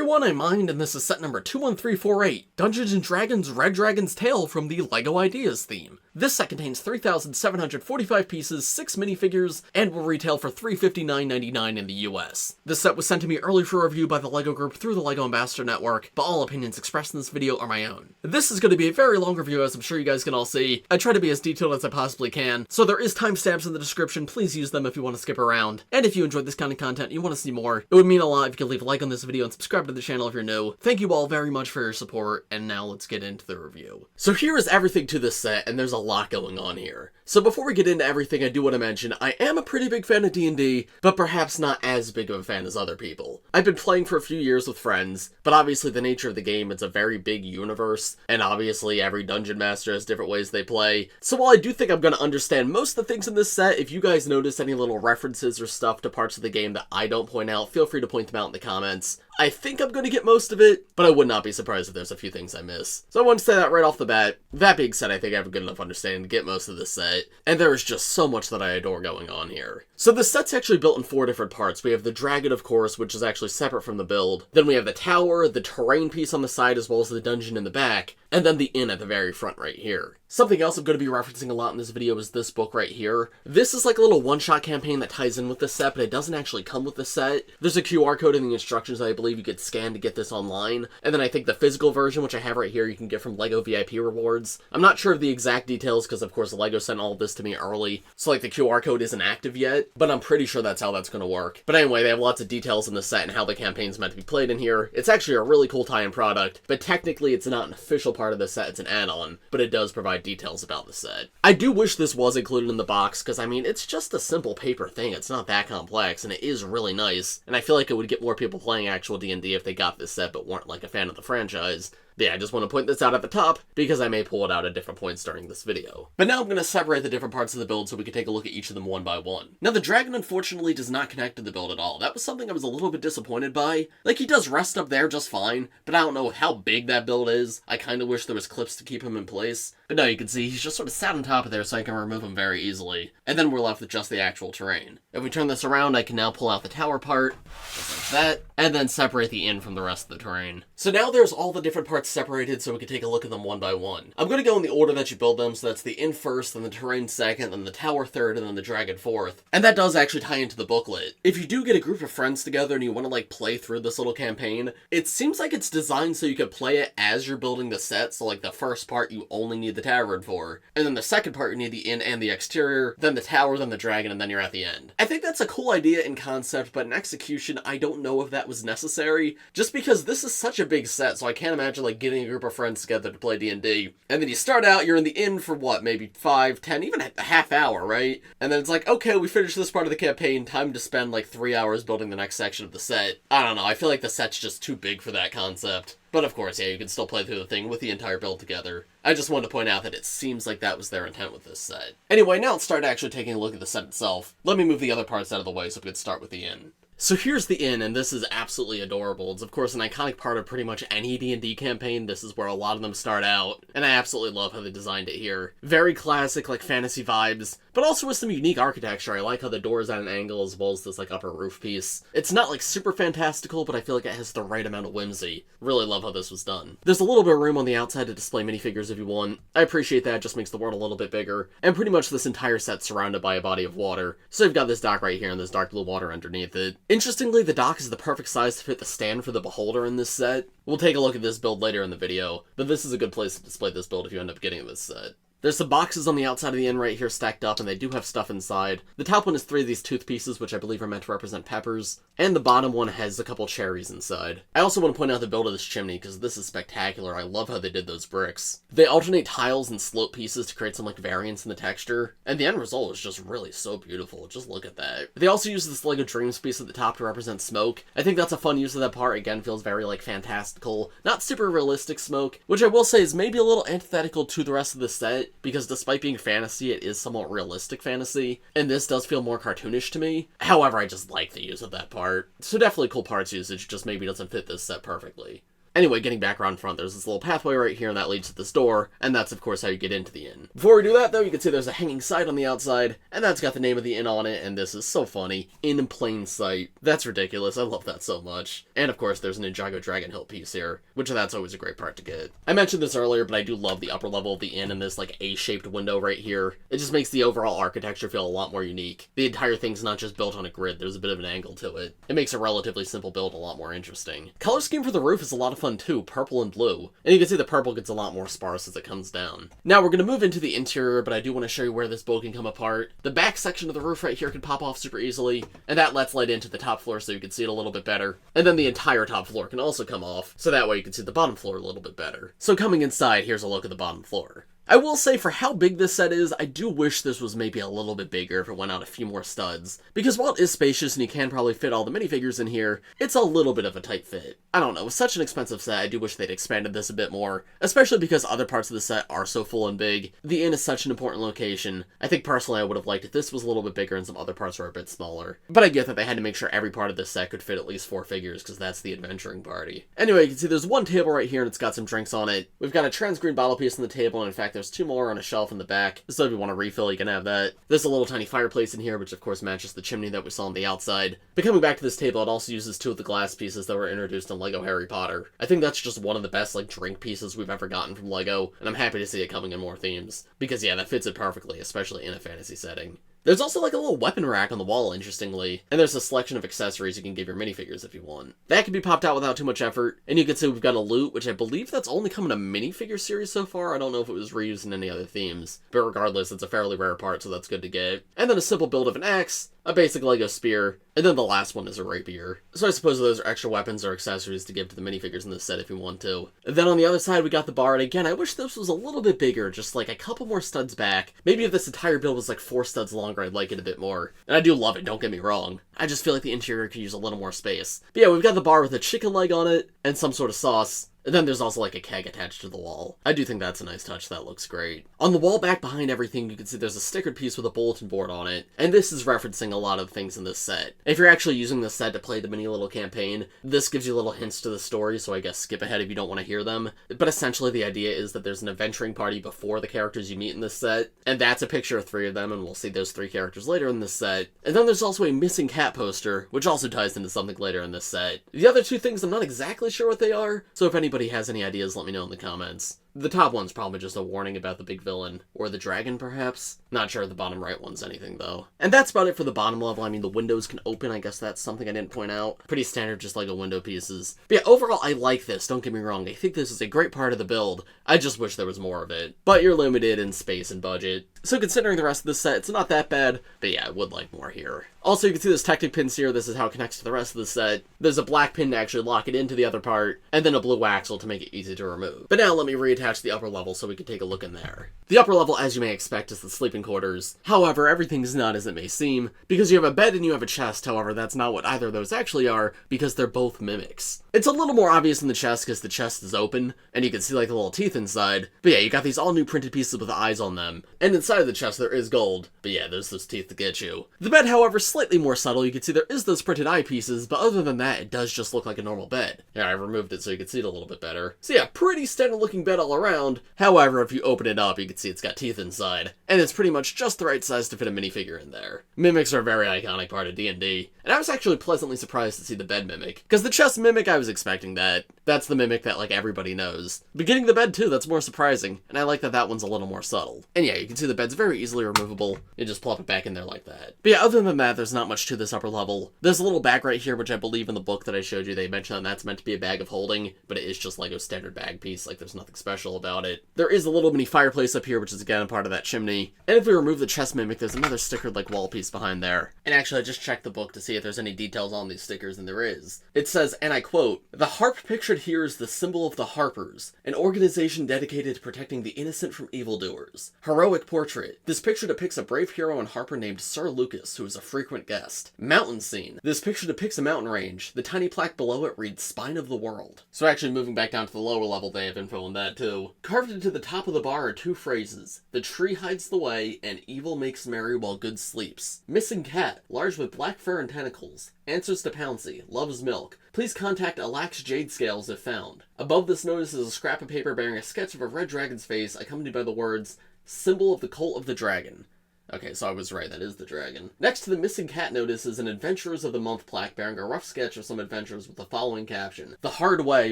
everyone, I'm Mind, and this is set number 21348, Dungeons & Dragons Red Dragon's Tale from the LEGO Ideas theme. This set contains 3,745 pieces, 6 minifigures, and will retail for $359.99 in the US. This set was sent to me early for review by the LEGO group through the LEGO Ambassador Network, but all opinions expressed in this video are my own. This is going to be a very long review, as I'm sure you guys can all see. I try to be as detailed as I possibly can, so there is timestamps in the description. Please use them if you want to skip around. And if you enjoyed this kind of content and you want to see more, it would mean a lot if you could leave a like on this video and subscribe to the channel if you're new. Thank you all very much for your support, and now let's get into the review. So here is everything to this set, and there's a lot going on here. So before we get into everything, I do want to mention, I am a pretty big fan of D&D, but perhaps not as big of a fan as other people. I've been playing for a few years with friends, but obviously the nature of the game, it's a very big universe, and obviously every dungeon master has different ways they play. So while I do think I'm going to understand most of the things in this set, if you guys notice any little references or stuff to parts of the game that I don't point out, feel free to point them out in the comments. I think I'm going to get most of it, but I would not be surprised if there's a few things I miss. So I want to say that right off the bat. That being said, I think I have a good enough understanding to get most of this set, and there is just so much that I adore going on here. So the set's actually built in 4 different parts. We have the dragon, of course, which is actually separate from the build. Then we have the tower, the terrain piece on the side, as well as the dungeon in the back, and then the inn at the very front right here. Something else I'm going to be referencing a lot in this video is this book right here. This is like a little one-shot campaign that ties in with the set, but it doesn't actually come with the set. There's a QR code in the instructions that I believe you could scan to get this online, and then I think the physical version, which I have right here, you can get from LEGO VIP rewards. I'm not sure of the exact details because, of course, LEGO sent all of this to me early, so like the QR code isn't active yet, but I'm pretty sure that's how that's going to work. But anyway, they have lots of details in the set and how the campaign's meant to be played in here. It's actually a really cool tie-in product, but technically it's not an official part of the set, it's an add-on, but it does provide details about the set. I do wish this was included in the box, because I mean, it's just a simple paper thing, it's not that complex, and it is really nice, and I feel like it would get more people playing actual D&D if they got this set but weren't like a fan of the franchise. Yeah, I just want to point this out at the top, because I may pull it out at different points during this video. But now I'm going to separate the different parts of the build so we can take a look at each of them one by one. Now the dragon unfortunately does not connect to the build at all. That was something I was a little bit disappointed by. Like, he does rest up there just fine, but I don't know how big that build is. I kind of wish there was clips to keep him in place. But now you can see he's just sort of sat on top of there so I can remove him very easily. And then we're left with just the actual terrain. If we turn this around, I can now pull out the tower part, just like that, and then separate the inn from the rest of the terrain. So now there's all the different parts separated so we can take a look at them one by one. I'm going to go in the order that you build them, so that's the inn first, then the terrain second, then the tower third, and then the dragon fourth. And that does actually tie into the booklet. If you do get a group of friends together and you want to like play through this little campaign, it seems like it's designed so you can play it as you're building the set, so like the first part you only need the tavern for, and then the second part you need the inn and the exterior, then the tower, then the dragon, and then you're at the end. I think that's a cool idea in concept, but in execution I don't know if that was necessary, just because this is such a big set, so I can't imagine like getting a group of friends together to play D&D, and then you start out, you're in the inn for what, maybe 5, 10, even a half hour, right? And then it's like, okay, we finished this part of the campaign, time to spend like 3 hours building the next section of the set. I don't know, I feel like the set's just too big for that concept. But of course, yeah, you can still play through the thing with the entire build together. I just wanted to point out that it seems like that was their intent with this set. Anyway, now let's start actually taking a look at the set itself. Let me move the other parts out of the way so we can start with the inn. So here's the inn, and this is absolutely adorable. It's of course an iconic part of pretty much any D&D campaign. This is where a lot of them start out, and I absolutely love how they designed it here. Very classic, like, fantasy vibes, but also with some unique architecture. I like how the door is at an angle as well as this, like, upper roof piece. It's not, like, super fantastical, but I feel like it has the right amount of whimsy. Really love how this was done. There's a little bit of room on the outside to display minifigures if you want. I appreciate that, it just makes the world a little bit bigger. And pretty much this entire set's surrounded by a body of water. So you've got this dock right here and this dark blue water underneath it. Interestingly, the dock is the perfect size to fit the stand for the beholder in this set. We'll take a look at this build later in the video, but this is a good place to display this build if you end up getting this set. There's some boxes on the outside of the inn right here stacked up, and they do have stuff inside. The top one is 3 of these tooth pieces, which I believe are meant to represent peppers, and the bottom one has a couple cherries inside. I also want to point out the build of this chimney, because this is spectacular. I love how they did those bricks. They alternate tiles and slope pieces to create some like variance in the texture, and the end result is just really so beautiful. Just look at that. They also use this LEGO Dreams piece at the top to represent smoke. I think that's a fun use of that part. Again, feels very like fantastical, not super realistic smoke, which I will say is maybe a little antithetical to the rest of the set, because despite being fantasy, it is somewhat realistic fantasy, and this does feel more cartoonish to me. However, I just like the use of that part. So definitely cool parts usage, just maybe doesn't fit this set perfectly. Anyway, getting back around front, there's this little pathway right here, and that leads to this door, and that's of course how you get into the inn. Before we do that though, you can see there's a hanging sign on the outside, and that's got the name of the inn on it, and this is so funny. In plain sight. That's ridiculous, I love that so much. And of course, there's a Ninjago Dragon Hilt piece here, which that's always a great part to get. I mentioned this earlier, but I do love the upper level of the inn and this like A-shaped window right here. It just makes the overall architecture feel a lot more unique. The entire thing's not just built on a grid, there's a bit of an angle to it. It makes a relatively simple build a lot more interesting. Color scheme for the roof is a lot of fun too, purple and blue. And you can see the purple gets a lot more sparse as it comes down. Now we're going to move into the interior, but I do want to show you where this build can come apart. The back section of the roof right here can pop off super easily, and that lets light into the top floor so you can see it a little bit better. And then the entire top floor can also come off, so that way you can see the bottom floor a little bit better. So coming inside, here's a look at the bottom floor. I will say, for how big this set is, I do wish this was maybe a little bit bigger if it went out a few more studs. Because while it is spacious and you can probably fit all the minifigures in here, it's a little bit of a tight fit. I don't know, with such an expensive set, I do wish they'd expanded this a bit more, especially because other parts of the set are so full and big. The inn is such an important location. I think personally I would have liked if this was a little bit bigger and some other parts were a bit smaller. But I get that they had to make sure every part of this set could fit at least 4 figures, because that's the adventuring party. Anyway, you can see there's one table right here and it's got some drinks on it. We've got a trans-green bottle piece on the table, and in fact there's 2 more on a shelf in the back, so if you want to refill you can have that. There's a little tiny fireplace in here, which of course matches the chimney that we saw on the outside. But coming back to this table, it also uses 2 of the glass pieces that were introduced in LEGO Harry Potter. I think that's just one of the best like drink pieces we've ever gotten from LEGO, and I'm happy to see it coming in more themes, because yeah, that fits it perfectly, especially in a fantasy setting. There's also like a little weapon rack on the wall, interestingly, and there's a selection of accessories you can give your minifigures if you want. That can be popped out without too much effort, and you can see we've got a loot, which I believe that's only come in a minifigure series so far. I don't know if it was reused in any other themes, but regardless, it's a fairly rare part, so that's good to get. And then a simple build of an axe, a basic LEGO spear, and then the last one is a rapier. So I suppose those are extra weapons or accessories to give to the minifigures in this set if you want to. And then on the other side we got the bar, and again, I wish this was a little bit bigger, just like a couple more studs back. Maybe if this entire build was like 4 studs longer, I'd like it a bit more. And I do love it, don't get me wrong. I just feel like the interior could use a little more space. But yeah, we've got the bar with a chicken leg on it, and some sort of sauce. And then there's also like a keg attached to the wall. I do think that's a nice touch, that looks great. On the wall back behind everything, you can see there's a stickered piece with a bulletin board on it, and this is referencing a lot of things in this set. If you're actually using this set to play the mini little campaign, this gives you little hints to the story, so I guess skip ahead if you don't want to hear them. But essentially the idea is that there's an adventuring party before the characters you meet in this set, and that's a picture of 3 of them, and we'll see those 3 characters later in this set. And then there's also a missing cat poster, which also ties into something later in this set. The other 2 things I'm not exactly sure what they are, so if anybody has any ideas, let me know in the comments. The top one's probably just a warning about the big villain, or the dragon perhaps? Not sure if the bottom right one's anything though. And that's about it for the bottom level. I mean, the windows can open, I guess that's something I didn't point out. Pretty standard, just LEGO window pieces. But yeah, overall I like this, don't get me wrong. I think this is a great part of the build. I just wish there was more of it. But you're limited in space and budget. So considering the rest of the set, it's not that bad, but yeah, I would like more here. Also, you can see this Tectic pins here. This is how it connects to the rest of the set. There's a black pin to actually lock it into the other part, and then a blue axle to make it easy to remove. But now let me reattach the upper level so we can take a look in there. The upper level, as you may expect, is the sleeping quarters. However, everything's not as it may seem, because you have a bed and you have a chest. However, that's not what either of those actually are, because they're both mimics. It's a little more obvious in the chest because the chest is open, and you can see like the little teeth inside. But yeah, you got these all new printed pieces with eyes on them. And inside of the chest there is gold, but yeah, there's those teeth to get you. The bed, however, is slightly more subtle. You can see there is those printed eye pieces, but other than that, it does just look like a normal bed. Yeah, I removed it so you can see it a little bit better. So yeah, pretty standard looking bed all around. However, if you open it up, you can see it's got teeth inside, and it's pretty much just the right size to fit a minifigure in there. Mimics are a very iconic part of D&D, and I was actually pleasantly surprised to see the bed mimic, because the chest mimic, I was expecting that. That's the mimic that like everybody knows. But getting the bed too, that's more surprising, and I like that that one's a little more subtle. And yeah, you can see the bed's very easily removable. You just plop it back in there like that. But yeah, other than that, there's not much to this upper level. There's a little bag right here, which I believe in the book that I showed you, they mentioned that that's meant to be a bag of holding, but it is just like a standard bag piece, like there's nothing special about it. There is a little mini fireplace up here, which is again a part of that chimney. And if we remove the chest mimic, there's another stickered like wall piece behind there. And actually, I just checked the book to see if there's any details on these stickers, and there is. It says, and I quote, "The harp pictured here is the symbol of the Harpers, an organization dedicated to protecting the innocent from evildoers. Heroic portrait. This picture depicts a brave hero and harper named Sir Lucas, who is a frequent guest. Mountain scene. This picture depicts a mountain range. The tiny plaque below it reads Spine of the World." So actually moving back down to the lower level, they have info on that too. Carved into the top of the bar are 2 phrases. "The tree hides the way, and evil makes merry while good sleeps." Missing cat. Large with black fur and tentacles. Answers to Pouncy. Loves milk. Please contact Alax Jadescales if found. Above this notice is a scrap of paper bearing a sketch of a red dragon's face, accompanied by the words, Symbol of the Cult of the Dragon. Okay, so I was right, that is the dragon. Next to the missing cat notice is an Adventurers of the Month plaque bearing a rough sketch of some adventures with the following caption. The Hard Way,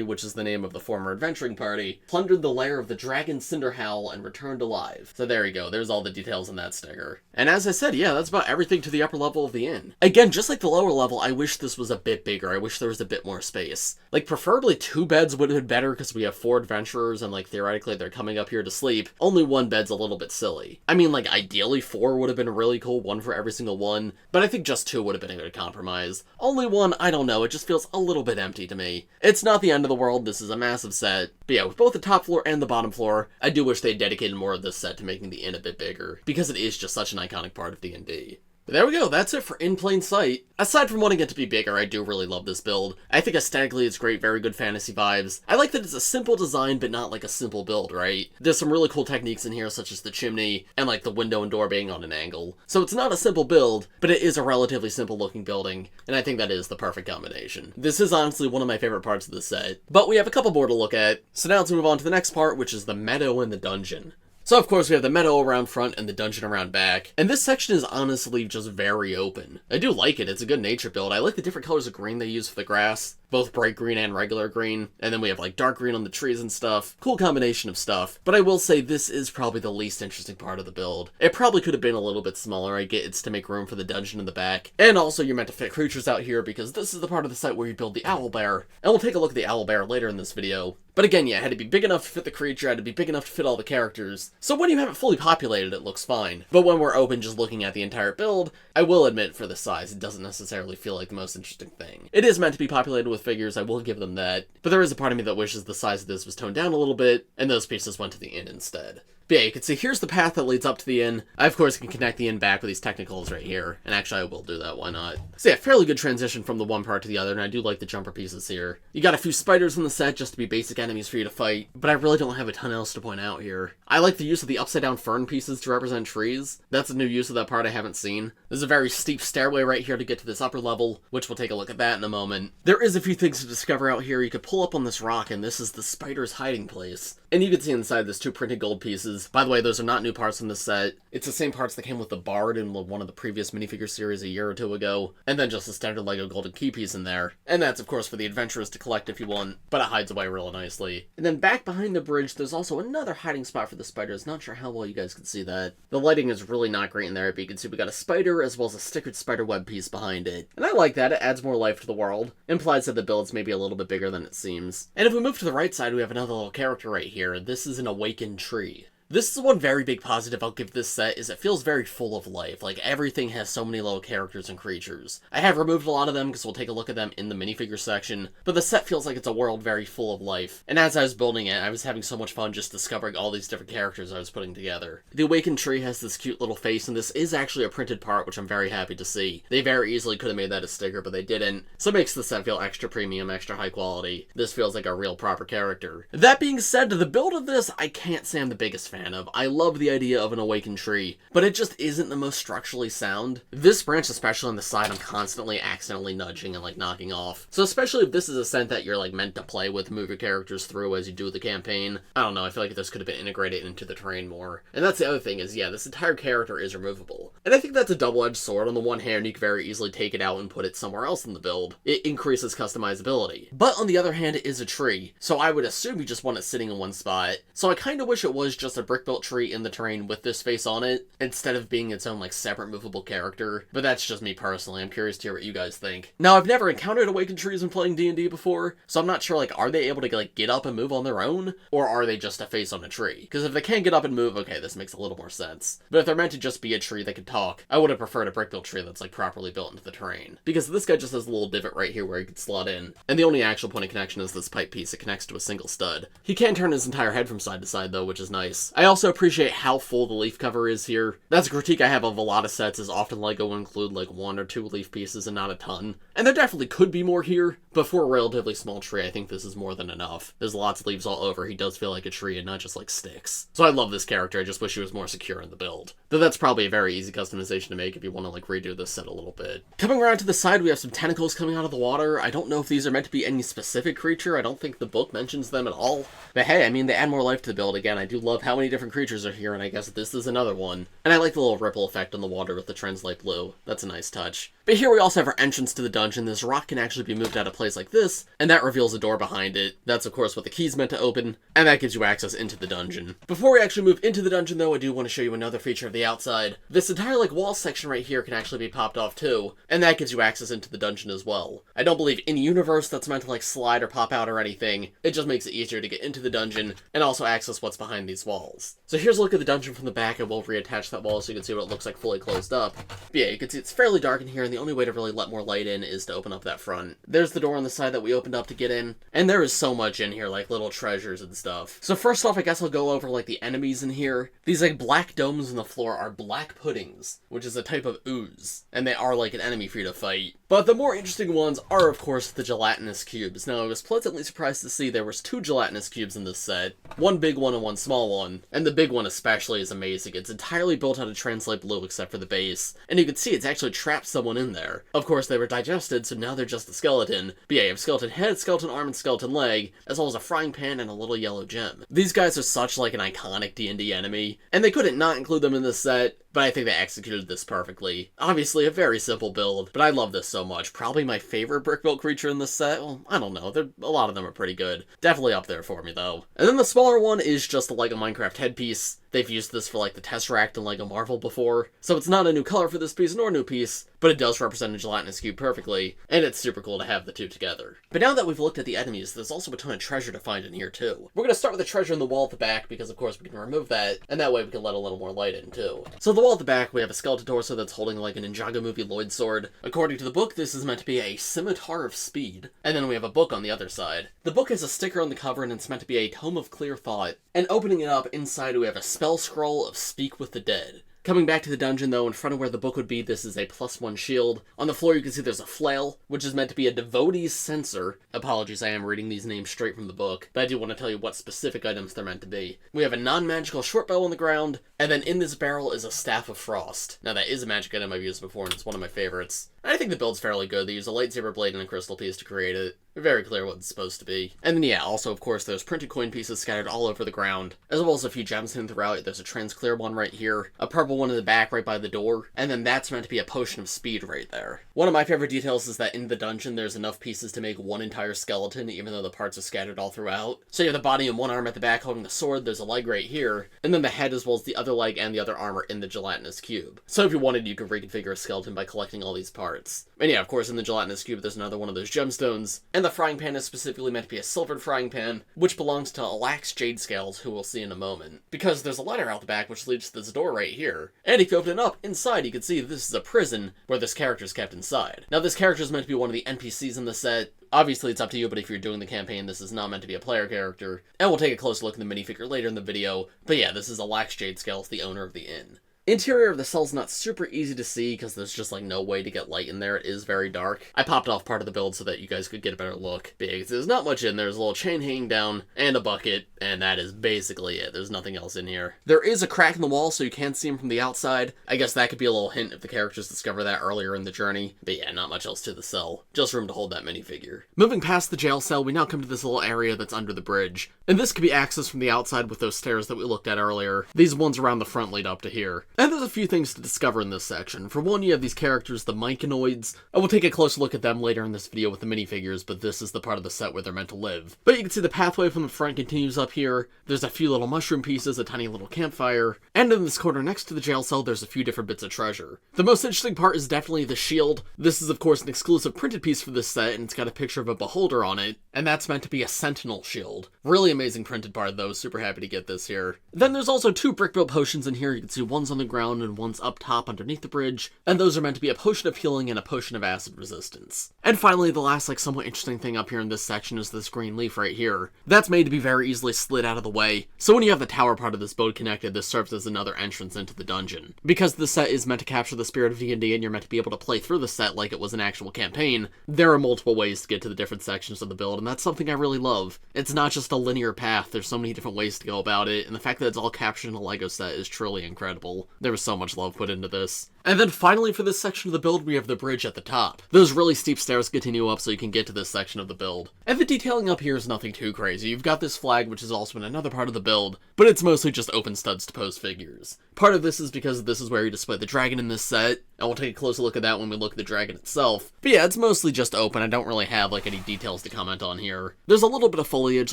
which is the name of the former adventuring party, plundered the lair of the dragon Cinderhowl and returned alive. So there you go, there's all the details in that sticker. And as I said, yeah, that's about everything to the upper level of the inn. Again, just like the lower level, I wish this was a bit bigger. I wish there was a bit more space. Like, preferably 2 beds would have been better because we have 4 adventurers and, like, theoretically they're coming up here to sleep. Only 1 bed's a little bit silly. I mean, like, ideally 4 would have been really cool, 1 for every single one, but I think just 2 would have been a good compromise. Only 1, I don't know, it just feels a little bit empty to me. It's not the end of the world, this is a massive set, but yeah, with both the top floor and the bottom floor, I do wish they dedicated more of this set to making the inn a bit bigger, because it is just such an iconic part of D&D. But there we go, that's it for In Plain Sight. Aside from wanting it to be bigger, I do really love this build. I think aesthetically it's great, very good fantasy vibes. I like that it's a simple design, but not like a simple build, right? There's some really cool techniques in here, such as the chimney, and like the window and door being on an angle. So it's not a simple build, but it is a relatively simple looking building, and I think that is the perfect combination. This is honestly one of my favorite parts of the set, but we have a couple more to look at. So now let's move on to the next part, which is the meadow and the dungeon. So of course we have the meadow around front and the dungeon around back, and this section is honestly just very open. I do like it, it's a good nature build. I like the different colors of green they use for the grass, both bright green and regular green, and then we have like dark green on the trees and stuff. Cool combination of stuff, but I will say this is probably the least interesting part of the build. It probably could have been a little bit smaller. I get it's to make room for the dungeon in the back, and also you're meant to fit creatures out here because this is the part of the site where you build the Owlbear, and we'll take a look at the Owlbear later in this video. But again, yeah, it had to be big enough to fit the creature, had to be big enough to fit all the characters. So when you have it fully populated, it looks fine. But when we're open just looking at the entire build, I will admit for the size, it doesn't necessarily feel like the most interesting thing. It is meant to be populated with figures, I will give them that. But there is a part of me that wishes the size of this was toned down a little bit, and those pieces went to the inn instead. But yeah, you can see here's the path that leads up to the inn. I, of course, can connect the inn back with these technicals right here. And actually, I will do that, why not? So yeah, fairly good transition from the one part to the other, and I do like the jumper pieces here. You got a few spiders in the set just to be basic enemies for you to fight, but I really don't have a ton else to point out here. I like the use of the upside-down fern pieces to represent trees. That's a new use of that part I haven't seen. There's a very steep stairway right here to get to this upper level, which we'll take a look at that in a moment. There is a few things to discover out here. You could pull up on this rock, and this is the spider's hiding place. And you can see inside this 2 printed gold pieces. By the way, those are not new parts in this set. It's the same parts that came with the Bard in one of the previous minifigure series a year or 2 ago, and then just a standard LEGO golden key piece in there. And that's, of course, for the adventurers to collect if you want, but it hides away real nicely. And then back behind the bridge, there's also another hiding spot for the spiders. Not sure how well you guys can see that. The lighting is really not great in there, but you can see we got a spider as well as a stickered spider web piece behind it. And I like that, it adds more life to the world. Implies that the build's maybe a little bit bigger than it seems. And if we move to the right side, we have another little character right here. This is an awakened tree. This is one very big positive I'll give this set, is it feels very full of life. Like, everything has so many little characters and creatures. I have removed a lot of them because we'll take a look at them in the minifigure section, but the set feels like it's a world very full of life. And as I was building it, I was having so much fun just discovering all these different characters I was putting together. The awakened tree has this cute little face, and this is actually a printed part, which I'm very happy to see. They very easily could have made that a sticker, but they didn't, so it makes the set feel extra premium, extra high quality. This feels like a real proper character. That being said, the build of this, I can't say I'm the biggest fan of. I love the idea of an awakened tree, but it just isn't the most structurally sound. This branch, especially on the side, I'm constantly accidentally nudging and like knocking off. So especially if this is a scent that you're like meant to play with, move your characters through as you do the campaign, I don't know, I feel like this could have been integrated into the terrain more. And that's the other thing is, yeah, this entire character is removable. And I think that's a double-edged sword. On the one hand, you can very easily take it out and put it somewhere else in the build. It increases customizability. But on the other hand, it is a tree, so I would assume you just want it sitting in one spot. So I kind of wish it was just a brick-built tree in the terrain with this face on it, instead of being its own like separate movable character. But that's just me personally. I'm curious to hear what you guys think. Now, I've never encountered awakened trees when playing D&D before, so I'm not sure, like, are they able to like get up and move on their own, or are they just a face on a tree? Because if they can get up and move, okay, this makes a little more sense. But if they're meant to just be a tree that can talk, I would have preferred a brick-built tree that's like properly built into the terrain. Because this guy just has a little divot right here where he could slot in, and the only actual point of connection is this pipe piece that connects to a single stud. He can turn his entire head from side to side though, which is nice. I also appreciate how full the leaf cover is here. That's a critique I have of a lot of sets, is often LEGO will include like 1 or 2 leaf pieces and not a ton. And there definitely could be more here, but for a relatively small tree, I think this is more than enough. There's lots of leaves all over, he does feel like a tree and not just like sticks. So I love this character, I just wish he was more secure in the build. Though that's probably a very easy customization to make if you want to like redo this set a little bit. Coming around to the side, we have some tentacles coming out of the water. I don't know if these are meant to be any specific creature, I don't think the book mentions them at all. But hey, I mean, they add more life to the build. Again, I do love how many different creatures are here, and I guess this is another one. And I like the little ripple effect on the water with the translate blue. That's a nice touch. But here we also have our entrance to the dungeon. This rock can actually be moved out of place like this, and that reveals a door behind it. That's of course what the key's meant to open, and that gives you access into the dungeon. Before we actually move into the dungeon though, I do want to show you another feature of the outside. This entire like wall section right here can actually be popped off too, and that gives you access into the dungeon as well. I don't believe in universe that's meant to like slide or pop out or anything. It just makes it easier to get into the dungeon and also access what's behind these walls. So here's a look at the dungeon from the back, and we'll reattach that wall so you can see what it looks like fully closed up. But yeah, you can see it's fairly dark in here, and the only way to really let more light in is to open up that front. There's the door on the side that we opened up to get in, and there is so much in here, like little treasures and stuff. So first off, I guess I'll go over like the enemies in here. These like black domes on the floor are black puddings, which is a type of ooze, and they are like an enemy for you to fight. But the more interesting ones are of course the Gelatinous Cubes. Now I was pleasantly surprised to see there was 2 Gelatinous Cubes in this set, one big one and one small one, and the big one especially is amazing. It's entirely built out of translate blue except for the base, and you can see it's actually trapped someone in there. Of course they were digested, so now they're just a skeleton. But yeah, you have skeleton head, skeleton arm, and skeleton leg, as well as a frying pan and a little yellow gem. These guys are such like an iconic D&D enemy, and they couldn't not include them in this set, but I think they executed this perfectly. Obviously a very simple build, but I love this so much. Probably my favorite brick-built creature in this set. Well, I don't know, a lot of them are pretty good. Definitely up there for me though. And then the smaller one is just the LEGO Minecraft headpiece. They've used this for like the Tesseract and LEGO Marvel before, so it's not a new color for this piece nor a new piece, but it does represent a Gelatinous Cube perfectly, and it's super cool to have the two together. But now that we've looked at the enemies, there's also a ton of treasure to find in here too. We're gonna start with the treasure in the wall at the back, because of course we can remove that, and that way we can let a little more light in too. So the wall at the back, we have a skeleton torso that's holding like a Ninjago movie Lloyd sword. According to the book, this is meant to be a scimitar of speed. And then we have a book on the other side. The book has a sticker on the cover, and it's meant to be a tome of clear thought. And opening it up, inside we have a spell scroll of Speak with the Dead. Coming back to the dungeon though, in front of where the book would be, this is a +1 shield. On the floor you can see there's a flail, which is meant to be a devotee's censer. Apologies, I am reading these names straight from the book, but I do want to tell you what specific items they're meant to be. We have a non-magical short bow on the ground, and then in this barrel is a Staff of Frost. Now that is a magic item I've used before, and it's one of my favorites. I think the build's fairly good. They use a lightsaber blade and a crystal piece to create it. Very clear what it's supposed to be. And then yeah, also of course there's printed coin pieces scattered all over the ground, as well as a few gems hidden throughout. There's a transclear one right here, a purple one in the back right by the door, and then that's meant to be a potion of speed right there. One of my favorite details is that in the dungeon there's enough pieces to make one entire skeleton, even though the parts are scattered all throughout. So you have the body and one arm at the back holding the sword, there's a leg right here, and then the head as well as the other leg and the other arm are in the Gelatinous Cube. So if you wanted, you could reconfigure a skeleton by collecting all these parts. And yeah, of course in the Gelatinous Cube there's another one of those gemstones, and the frying pan is specifically meant to be a silvered frying pan, which belongs to Alax Jadescales, who we'll see in a moment. Because there's a ladder out the back which leads to this door right here, and if you open it up, inside you can see this is a prison where this character is kept inside. Now this character is meant to be one of the NPCs in the set. Obviously it's up to you, but if you're doing the campaign, this is not meant to be a player character, and we'll take a closer look at the minifigure later in the video, but yeah, this is Alax Jadescales, the owner of the inn. Interior of the cell's not super easy to see because there's just like no way to get light in there. It is very dark. I popped off part of the build so that you guys could get a better look. Because there's not much in there. There's a little chain hanging down and a bucket, and that is basically it. There's nothing else in here. There is a crack in the wall so you can't see him from the outside. I guess that could be a little hint if the characters discover that earlier in the journey. But yeah, not much else to the cell. Just room to hold that minifigure. Moving past the jail cell, we now come to this little area that's under the bridge. And this could be accessed from the outside with those stairs that we looked at earlier. These ones around the front lead up to here. And there's a few things to discover in this section. For one, you have these characters, the Myconids. I will take a closer look at them later in this video with the minifigures, but this is the part of the set where they're meant to live. But you can see the pathway from the front continues up here. There's a few little mushroom pieces, a tiny little campfire, and in this corner next to the jail cell, there's a few different bits of treasure. The most interesting part is definitely the shield. This is of course an exclusive printed piece for this set, and it's got a picture of a beholder on it, and that's meant to be a sentinel shield. Really amazing printed part though, super happy to get this here. Then there's also 2 brick built potions in here. You can see one's on the the ground and one's up top underneath the bridge, and those are meant to be a potion of healing and a potion of acid resistance. And finally, the last somewhat interesting thing up here in this section is this green leaf right here. That's made to be very easily slid out of the way, so when you have the tower part of this build connected, this serves as another entrance into the dungeon. Because the set is meant to capture the spirit of D&D and you're meant to be able to play through the set like it was an actual campaign, there are multiple ways to get to the different sections of the build, and that's something I really love. It's not just a linear path, there's so many different ways to go about it, and the fact that it's all captured in a LEGO set is truly incredible. There was so much love put into this. And then finally for this section of the build, we have the bridge at the top. Those really steep stairs continue up so you can get to this section of the build. And the detailing up here is nothing too crazy. You've got this flag, which is also in another part of the build, but it's mostly just open studs to pose figures. Part of this is because this is where you display the dragon in this set, and we'll take a closer look at that when we look at the dragon itself. But yeah, it's mostly just open. I don't really have any details to comment on here. There's a little bit of foliage,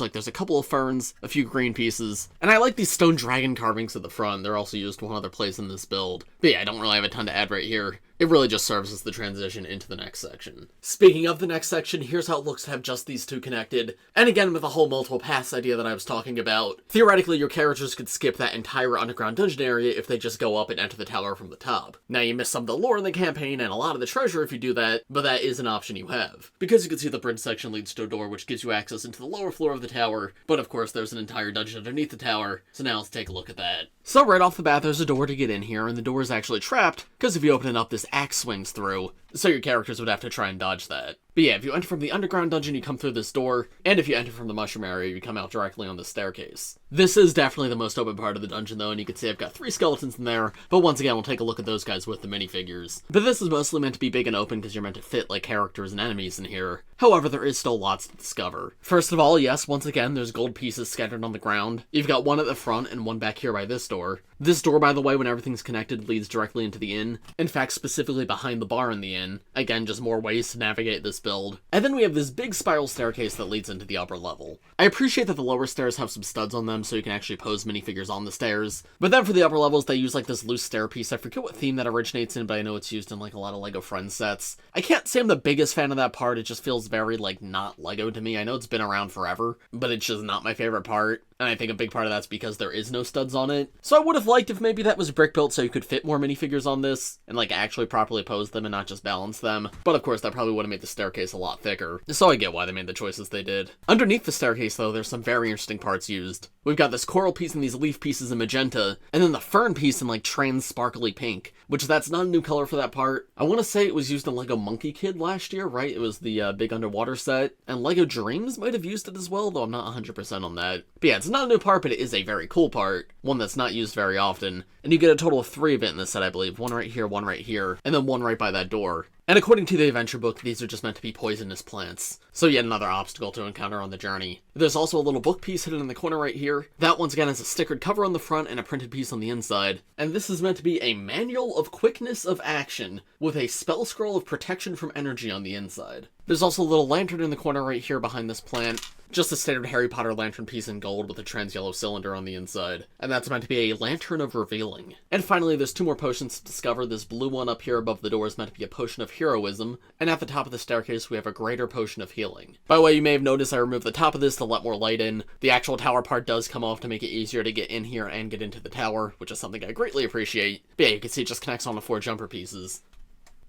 there's a couple of ferns, a few green pieces, and I like these stone dragon carvings at the front. They're also used one other place in this build. But yeah, I don't really have a ton to add right here. It really just serves as the transition into the next section. Speaking of the next section, here's how it looks to have just these two connected. And again, with the whole multiple paths idea that I was talking about, theoretically your characters could skip that entire underground dungeon area if they just go up and enter the tower from the top. Now you miss some of the lore in the campaign and a lot of the treasure if you do that, but that is an option you have. Because you can see the bridge section leads to a door which gives you access into the lower floor of the tower, but of course there's an entire dungeon underneath the tower, so now let's take a look at that. So right off the bat there's a door to get in here, and the door is actually trapped, because if you open it up this axe swings through, so your characters would have to try and dodge that. But yeah, if you enter from the underground dungeon, you come through this door, and if you enter from the mushroom area, you come out directly on the staircase. This is definitely the most open part of the dungeon though, and you can see I've got 3 skeletons in there, but once again, we'll take a look at those guys with the minifigures. But this is mostly meant to be big and open because you're meant to fit characters and enemies in here. However, there is still lots to discover. First of all, yes, once again, there's gold pieces scattered on the ground. You've got one at the front and one back here by this door. This door, by the way, when everything's connected, leads directly into the inn. In fact, specifically behind the bar in the inn. Again, just more ways to navigate this build. And then we have this big spiral staircase that leads into the upper level. I appreciate that the lower stairs have some studs on them so you can actually pose minifigures on the stairs. But then for the upper levels, they use this loose stair piece. I forget what theme that originates in, but I know it's used in a lot of LEGO Friends sets. I can't say I'm the biggest fan of that part. It just feels very not LEGO to me. I know it's been around forever, but it's just not my favorite part. And I think a big part of that's because there is no studs on it. So I would have liked if maybe that was brick built so you could fit more minifigures on this, and actually properly pose them and not just balance them. But of course that probably would have made the staircase a lot thicker. So I get why they made the choices they did. Underneath the staircase though, there's some very interesting parts used. We've got this coral piece and these leaf pieces in magenta, and then the fern piece in trans sparkly pink, which that's not a new color for that part. I want to say it was used in LEGO Monkey Kid last year, right? It was the big underwater set, and LEGO Dreams might have used it as well, though I'm not 100% on that. But yeah, it's not a new part, but it is a very cool part, one that's not used very often, and you get a total of 3 of it in this set, I believe. One right here, and then one right by that door. And according to the adventure book, these are just meant to be poisonous plants. So yet another obstacle to encounter on the journey. There's also a little book piece hidden in the corner right here. That once again has a stickered cover on the front and a printed piece on the inside. And this is meant to be a manual of quickness of action with a spell scroll of protection from energy on the inside. There's also a little lantern in the corner right here behind this plant. Just a standard Harry Potter lantern piece in gold with a trans yellow cylinder on the inside. And that's meant to be a lantern of revealing. And finally, there's 2 more potions to discover. This blue one up here above the door is meant to be a potion of heroism. And at the top of the staircase, we have a greater potion of healing. By the way, you may have noticed I removed the top of this to let more light in. The actual tower part does come off to make it easier to get in here and get into the tower, which is something I greatly appreciate. But yeah, you can see it just connects on to 4 jumper pieces.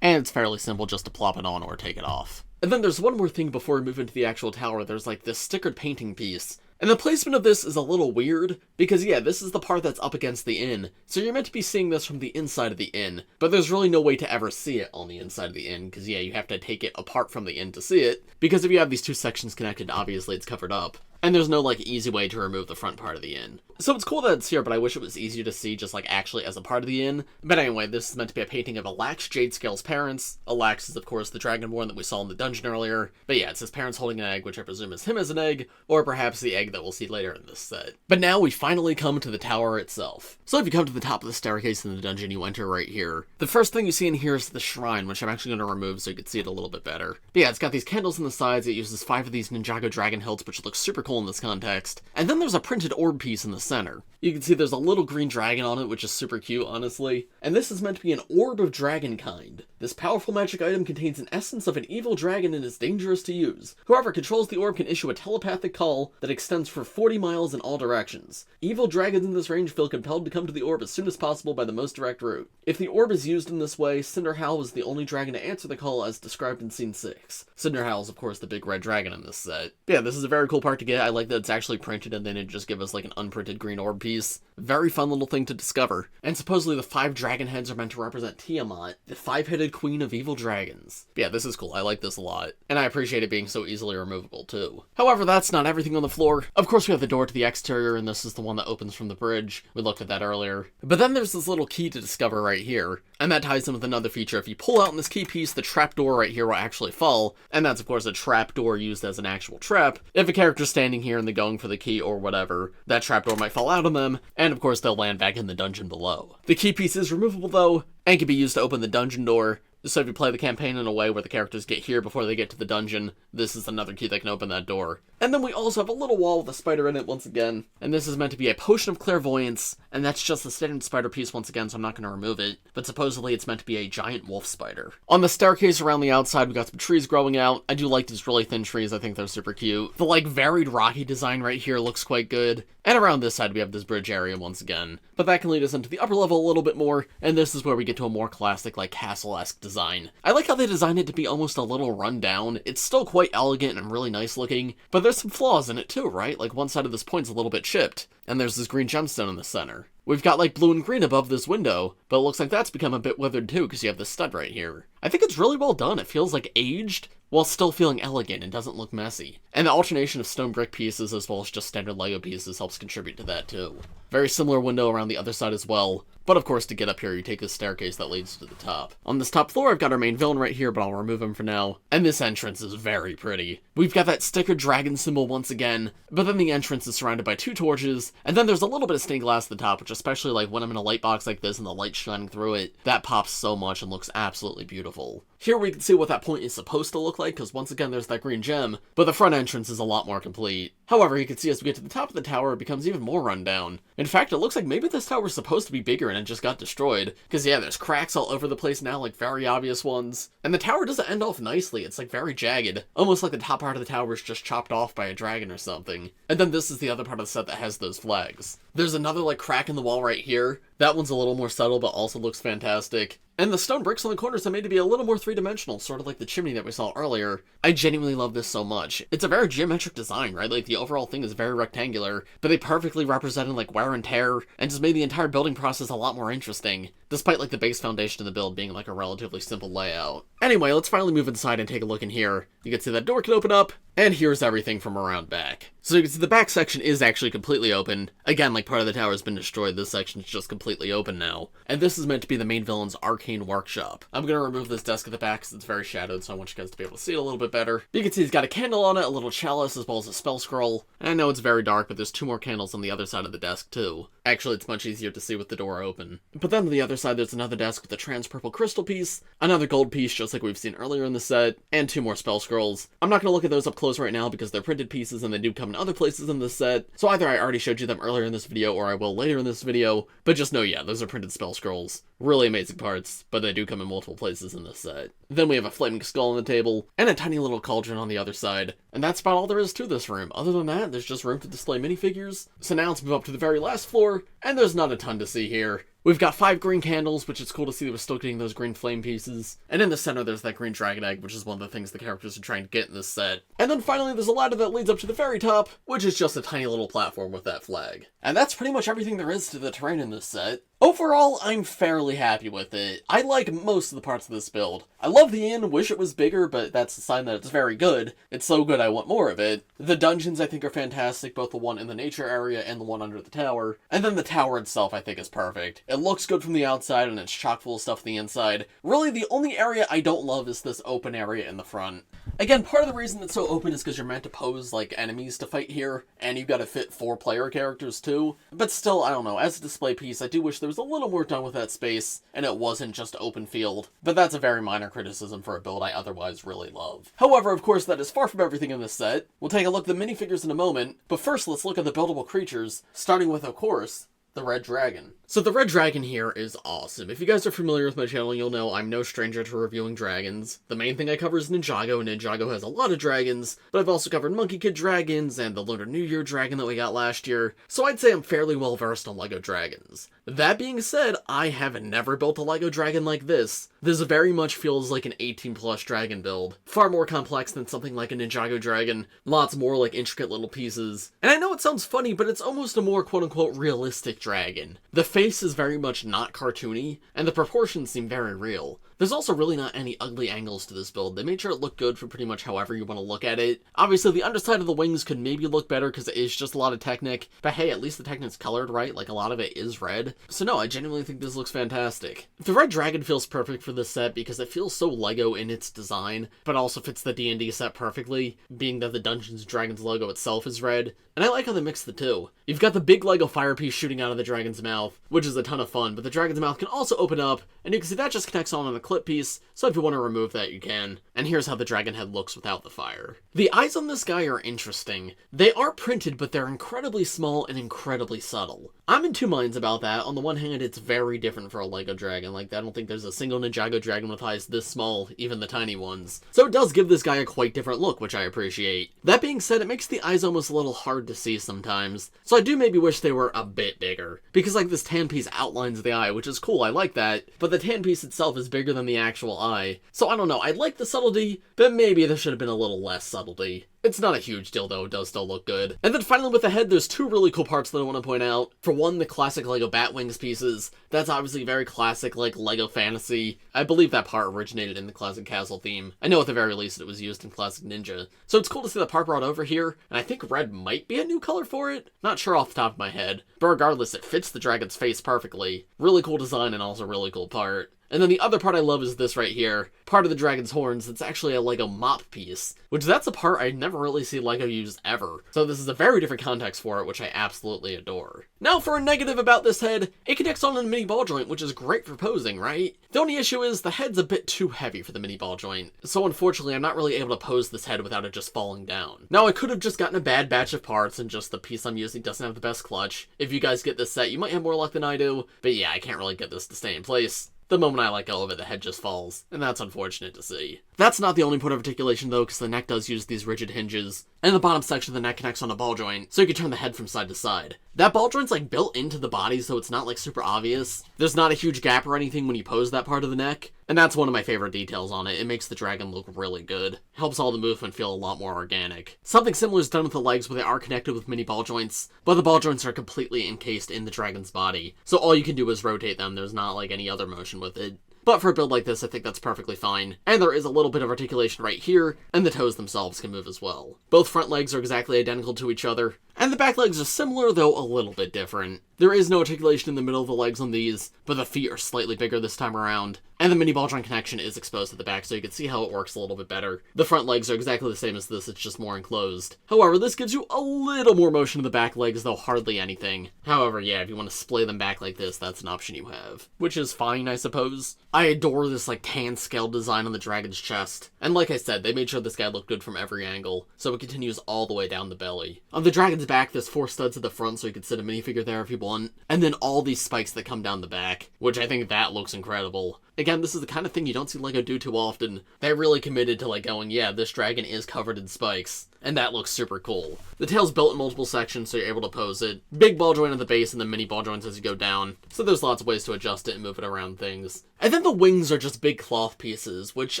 And it's fairly simple just to plop it on or take it off. And then there's one more thing before we move into the actual tower. There's this stickered painting piece. And the placement of this is a little weird, because yeah, this is the part that's up against the inn, so you're meant to be seeing this from the inside of the inn, but there's really no way to ever see it on the inside of the inn, because yeah, you have to take it apart from the inn to see it, because if you have these 2 sections connected, obviously it's covered up. And there's no easy way to remove the front part of the inn. So it's cool that it's here, but I wish it was easier to see just actually as a part of the inn. But anyway, this is meant to be a painting of Alax, Jadescales' parents. Alax is of course the Dragonborn that we saw in the dungeon earlier. But yeah, it's his parents holding an egg, which I presume is him as an egg, or perhaps the egg that we'll see later in this set. But now we finally come to the tower itself. So if you come to the top of the staircase in the dungeon, you enter right here. The first thing you see in here is the shrine, which I'm actually going to remove so you can see it a little bit better. But yeah, it's got these candles on the sides. It uses 5 of these Ninjago dragon hilts, which looks super cool cool in this context. And then there's a printed orb piece in the center. You can see there's a little green dragon on it, which is super cute, honestly. And this is meant to be an orb of dragon kind. This powerful magic item contains an essence of an evil dragon and is dangerous to use. Whoever controls the orb can issue a telepathic call that extends for 40 miles in all directions. Evil dragons in this range feel compelled to come to the orb as soon as possible by the most direct route. If the orb is used in this way, Cinderhowl is the only dragon to answer the call as described in Scene 6. Cinderhowl is of course the big red dragon in this set. But yeah, this is a very cool part to get. I like that it's actually printed and then it just gives us like an unprinted green orb piece. Very fun little thing to discover. And supposedly the 5 dragon heads are meant to represent Tiamat, the 5-headed queen of evil dragons. But yeah, this is cool. I like this a lot. And I appreciate it being so easily removable too. However, that's not everything on the floor. Of course we have the door to the exterior, and this is the one that opens from the bridge. We looked at that earlier. But then there's this little key to discover right here. And that ties in with another feature. If you pull out in this key piece, the trap door right here will actually fall. And that's of course a trap door used as an actual trap. If a character's standing here and they're going for the key or whatever, that trap door might fall out on them, and of course they'll land back in the dungeon below. The key piece is removable though, and can be used to open the dungeon door. So if you play the campaign in a way where the characters get here before they get to the dungeon, this is another key that can open that door. And then we also have a little wall with a spider in it once again, and this is meant to be a potion of clairvoyance, and that's just a standard spider piece once again, so I'm not going to remove it, but supposedly it's meant to be a giant wolf spider. On the staircase around the outside, we got some trees growing out. I do like these really thin trees, I think they're super cute. The like varied rocky design right here looks quite good, and around this side we have this bridge area once again. But that can lead us into the upper level a little bit more, and this is where we get to a more classic like castle-esque design. I like how they designed it to be almost a little run down. It's still quite elegant and really nice looking, but there's some flaws in it too, right? Like one side of this point's a little bit chipped, and there's this green gemstone in the center. We've got like blue and green above this window, but it looks like that's become a bit withered too because you have this stud right here. I think it's really well done. It feels like aged, while still feeling elegant and doesn't look messy. And the alternation of stone brick pieces as well as just standard Lego pieces helps contribute to that too. Very similar window around the other side as well. But of course, to get up here, you take this staircase that leads to the top. On this top floor, I've got our main villain right here, but I'll remove him for now. And this entrance is very pretty. We've got that sticker dragon symbol once again, but then the entrance is surrounded by 2 torches, and then there's a little bit of stained glass at the top, which especially like when I'm in a light box like this and the light's shining through it, that pops so much and looks absolutely beautiful. Here we can see what that point is supposed to look like, because once again there's that green gem, but the front entrance is a lot more complete. However, you can see as we get to the top of the tower, it becomes even more run down. In fact, it looks like maybe this tower is supposed to be bigger and it just got destroyed. Because yeah, there's cracks all over the place now, like very obvious ones. And the tower doesn't end off nicely, it's like very jagged. Almost like the top part of the tower is just chopped off by a dragon or something. And then this is the other part of the set that has those flags. There's another like crack in the wall right here. That one's a little more subtle but also looks fantastic. And the stone bricks on the corners are made to be a little more three-dimensional, sort of like the chimney that we saw earlier. I genuinely love this so much. It's a very geometric design, right? Like the overall thing is very rectangular, but they perfectly represented like wear and tear, and just made the entire building process a lot more interesting, despite like the base foundation of the build being like a relatively simple layout. Anyway, let's finally move inside and take a look in here. You can see that door can open up, and here's everything from around back. So you can see the back section is actually completely open. Again, like part of the tower has been destroyed, this section is just completely open now. And this is meant to be the main villain's arcane workshop. I'm gonna remove this desk at the back because it's very shadowed, so I want you guys to be able to see it a little bit better. You can see he's got a candle on it, a little chalice, as well as a spell scroll. And I know it's very dark, but there's 2 more candles on the other side of the desk too. Actually, it's much easier to see with the door open. But then on the other side, there's another desk with a trans-purple crystal piece, another gold piece just like we've seen earlier in the set, and 2 more spell scrolls. I'm not gonna look at those up close right now because they're printed pieces and they do come in other places in this set, so either I already showed you them earlier in this video or I will later in this video, but just know, yeah, those are printed spell scrolls. Really amazing parts, but they do come in multiple places in this set. Then we have a flaming skull on the table, and a tiny little cauldron on the other side, and that's about all there is to this room. Other than that, there's just room to display minifigures. So now let's move up to the very last floor, and there's not a ton to see here. We've got 5 green candles, which is cool to see that we're still getting those green flame pieces. And in the center, there's that green dragon egg, which is one of the things the characters are trying to get in this set. And then finally, there's a ladder that leads up to the very top, which is just a tiny little platform with that flag. And that's pretty much everything there is to the terrain in this set. Overall, I'm fairly happy with it. I like most of the parts of this build. I love the inn, wish it was bigger, but that's a sign that it's very good. It's so good I want more of it. The dungeons I think are fantastic, both the one in the nature area and the one under the tower. And then the tower itself I think is perfect. It looks good from the outside and it's chock full of stuff on the inside. Really, the only area I don't love is this open area in the front. Again, part of the reason it's so open is because you're meant to pose like enemies to fight here, and you've got to fit 4 player characters too. But still, I don't know, as a display piece, I do wish there was was a little more done with that space, and it wasn't just open field. But that's a very minor criticism for a build I otherwise really love. However, of course, that is far from everything in this set. We'll take a look at the minifigures in a moment, but first let's look at the buildable creatures, starting with, of course, the red dragon. So the red dragon here is awesome. If you guys are familiar with my channel, you'll know I'm no stranger to reviewing dragons. The main thing I cover is Ninjago, and Ninjago has a lot of dragons, but I've also covered Monkey Kid dragons and the Lunar New Year dragon that we got last year, so I'd say I'm fairly well versed on LEGO dragons. That being said, I have never built a LEGO dragon like this. This very much feels like an 18+ dragon build. Far more complex than something like a Ninjago dragon, lots more like intricate little pieces. And I know it sounds funny, but it's almost a more quote-unquote realistic dragon. The face is very much not cartoony, and the proportions seem very real. There's also really not any ugly angles to this build. They made sure it looked good for pretty much however you want to look at it. Obviously, the underside of the wings could maybe look better because it is just a lot of Technic, but hey, at least the Technic's colored right, like a lot of it is red. So no, I genuinely think this looks fantastic. The red dragon feels perfect for this set because it feels so LEGO in its design, but also fits the D&D set perfectly, being that the Dungeons & Dragons logo itself is red. And I like how they mix the two. You've got the big LEGO fire piece shooting out of the dragon's mouth, which is a ton of fun, but the dragon's mouth can also open up, and you can see that just connects on the clip piece, so if you want to remove that, you can. And here's how the dragon head looks without the fire. The eyes on this guy are interesting. They are printed, but they're incredibly small and incredibly subtle. I'm in two minds about that. On the one hand, it's very different for a LEGO dragon. Like, I don't think there's a single Ninjago dragon with eyes this small, even the tiny ones. So it does give this guy a quite different look, which I appreciate. That being said, it makes the eyes almost a little hard to see sometimes. So I do maybe wish they were a bit bigger. Because like this tan piece outlines the eye, which is cool, I like that. But the tan piece itself is bigger than the actual eye. So I don't know, I like the subtlety, but maybe there should have been a little less subtlety. It's not a huge deal though, it does still look good. And then finally with the head, there's two really cool parts that I want to point out. For one, the classic LEGO bat wings pieces. That's obviously very classic, like LEGO fantasy. I believe that part originated in the classic castle theme. I know at the very least it was used in classic ninja. So it's cool to see that part brought over here, and I think red might be a new color for it. Not sure off the top of my head. But regardless, it fits the dragon's face perfectly. Really cool design and also really cool part. And then the other part I love is this right here. Part of the dragon's horns, it's actually a LEGO mop piece. Which that's a part I never really see LEGO use ever. So this is a very different context for it, which I absolutely adore. Now for a negative about this head, it connects on a mini ball joint, which is great for posing, right? The only issue is the head's a bit too heavy for the mini ball joint. So unfortunately, I'm not really able to pose this head without it just falling down. Now I could have just gotten a bad batch of parts and just the piece I'm using doesn't have the best clutch. If you guys get this set, you might have more luck than I do. But yeah, I can't really get this to stay in place. The moment I let go of it, the head just falls, and that's unfortunate to see. That's not the only point of articulation though, because the neck does use these rigid hinges, and the bottom section of the neck connects on a ball joint, so you can turn the head from side to side. That ball joint's like built into the body, so it's not like super obvious. There's not a huge gap or anything when you pose that part of the neck, and that's one of my favorite details on it. It makes the dragon look really good. Helps all the movement feel a lot more organic. Something similar is done with the legs where they are connected with mini ball joints, but the ball joints are completely encased in the dragon's body, so all you can do is rotate them. There's not like any other motion with it. But for a build like this, I think that's perfectly fine. And there is a little bit of articulation right here, and the toes themselves can move as well. Both front legs are exactly identical to each other, and the back legs are similar, though a little bit different. There is no articulation in the middle of the legs on these, but the feet are slightly bigger this time around. And the mini ball joint connection is exposed at the back, so you can see how it works a little bit better. The front legs are exactly the same as this, it's just more enclosed. However, this gives you a little more motion in the back legs, though hardly anything. However, yeah, if you want to splay them back like this, that's an option you have. Which is fine, I suppose. I adore this like tan scale design on the dragon's chest. And like I said, they made sure this guy looked good from every angle, so it continues all the way down the belly. On the dragon's back, there's 4 studs at the front, so you could sit a minifigure there if you want. And then all these spikes that come down the back, which I think that looks incredible. Again, this is the kind of thing you don't see LEGO do too often. They really committed to like going, yeah, this dragon is covered in spikes. And that looks super cool. The tail's built in multiple sections, so you're able to pose it. Big ball joint at the base and then mini ball joints as you go down. So there's lots of ways to adjust it and move it around things. And then the wings are just big cloth pieces, which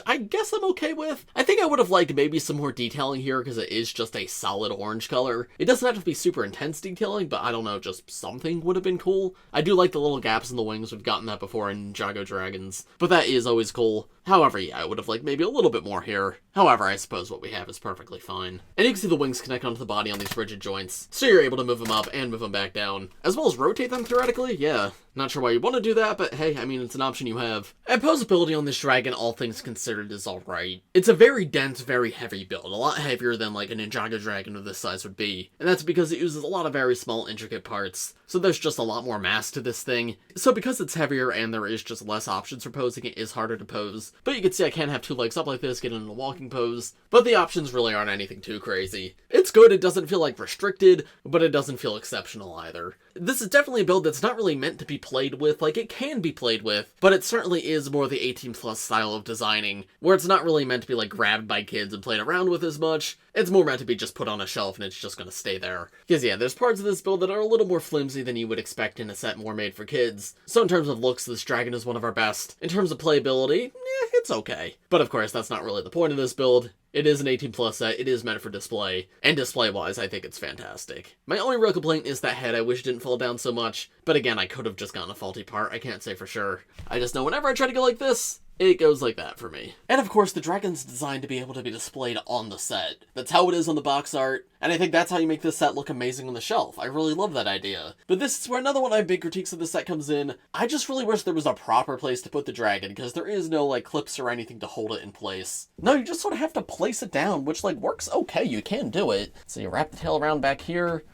I guess I'm okay with. I think I would have liked maybe some more detailing here because it is just a solid orange color. It doesn't have to be super intense detailing, but I don't know, just something would have been cool. I do like the little gaps in the wings. We've gotten that before in Ninjago dragons, but that is always cool. However, yeah, I would have liked maybe a little bit more here. However, I suppose what we have is perfectly fine. And you can see the wings connect onto the body on these rigid joints, so you're able to move them up and move them back down, as well as rotate them theoretically, yeah. Not sure why you want to do that, but hey, I mean, it's an option you have. And posability on this dragon, all things considered, is alright. It's a very dense, very heavy build, a lot heavier than like a Ninjago dragon of this size would be, and that's because it uses a lot of very small, intricate parts, so there's just a lot more mass to this thing. So because it's heavier and there is just less options for posing, it is harder to pose. But you can see I can have 2 legs up like this, get in a walking pose, but the options really aren't anything too crazy. It's good, it doesn't feel like restricted, but it doesn't feel exceptional either. This is definitely a build that's not really meant to be played with, like it can be played with, but it certainly is more the 18+ style of designing, where it's not really meant to be like grabbed by kids and played around with as much. It's more meant to be just put on a shelf and it's just gonna stay there. Because yeah, there's parts of this build that are a little more flimsy than you would expect in a set more made for kids. So in terms of looks, this dragon is one of our best. In terms of playability, it's okay. But of course, that's not really the point of this build. It is an 18+ set, it is meant for display, and display-wise, I think it's fantastic. My only real complaint is that head I wish didn't fall down so much, but again, I could have just gotten a faulty part, I can't say for sure. I just know whenever I try to go like this, it goes like that for me. And of course, the dragon's designed to be able to be displayed on the set. That's how it is on the box art, and I think that's how you make this set look amazing on the shelf. I really love that idea. But this is where another one of my big critiques of the set comes in. I just really wish there was a proper place to put the dragon, because there is no, like, clips or anything to hold it in place. No, you just sort of have to place it down, which, like, works okay. You can do it. So you wrap the tail around back here.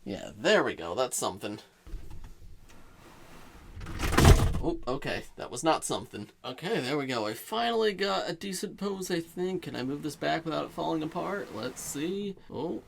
Yeah, there we go. That's something. Oh, okay, that was not something. Okay, there we go. I finally got a decent pose, I think. Can I move this back without it falling apart? Let's see. Oh,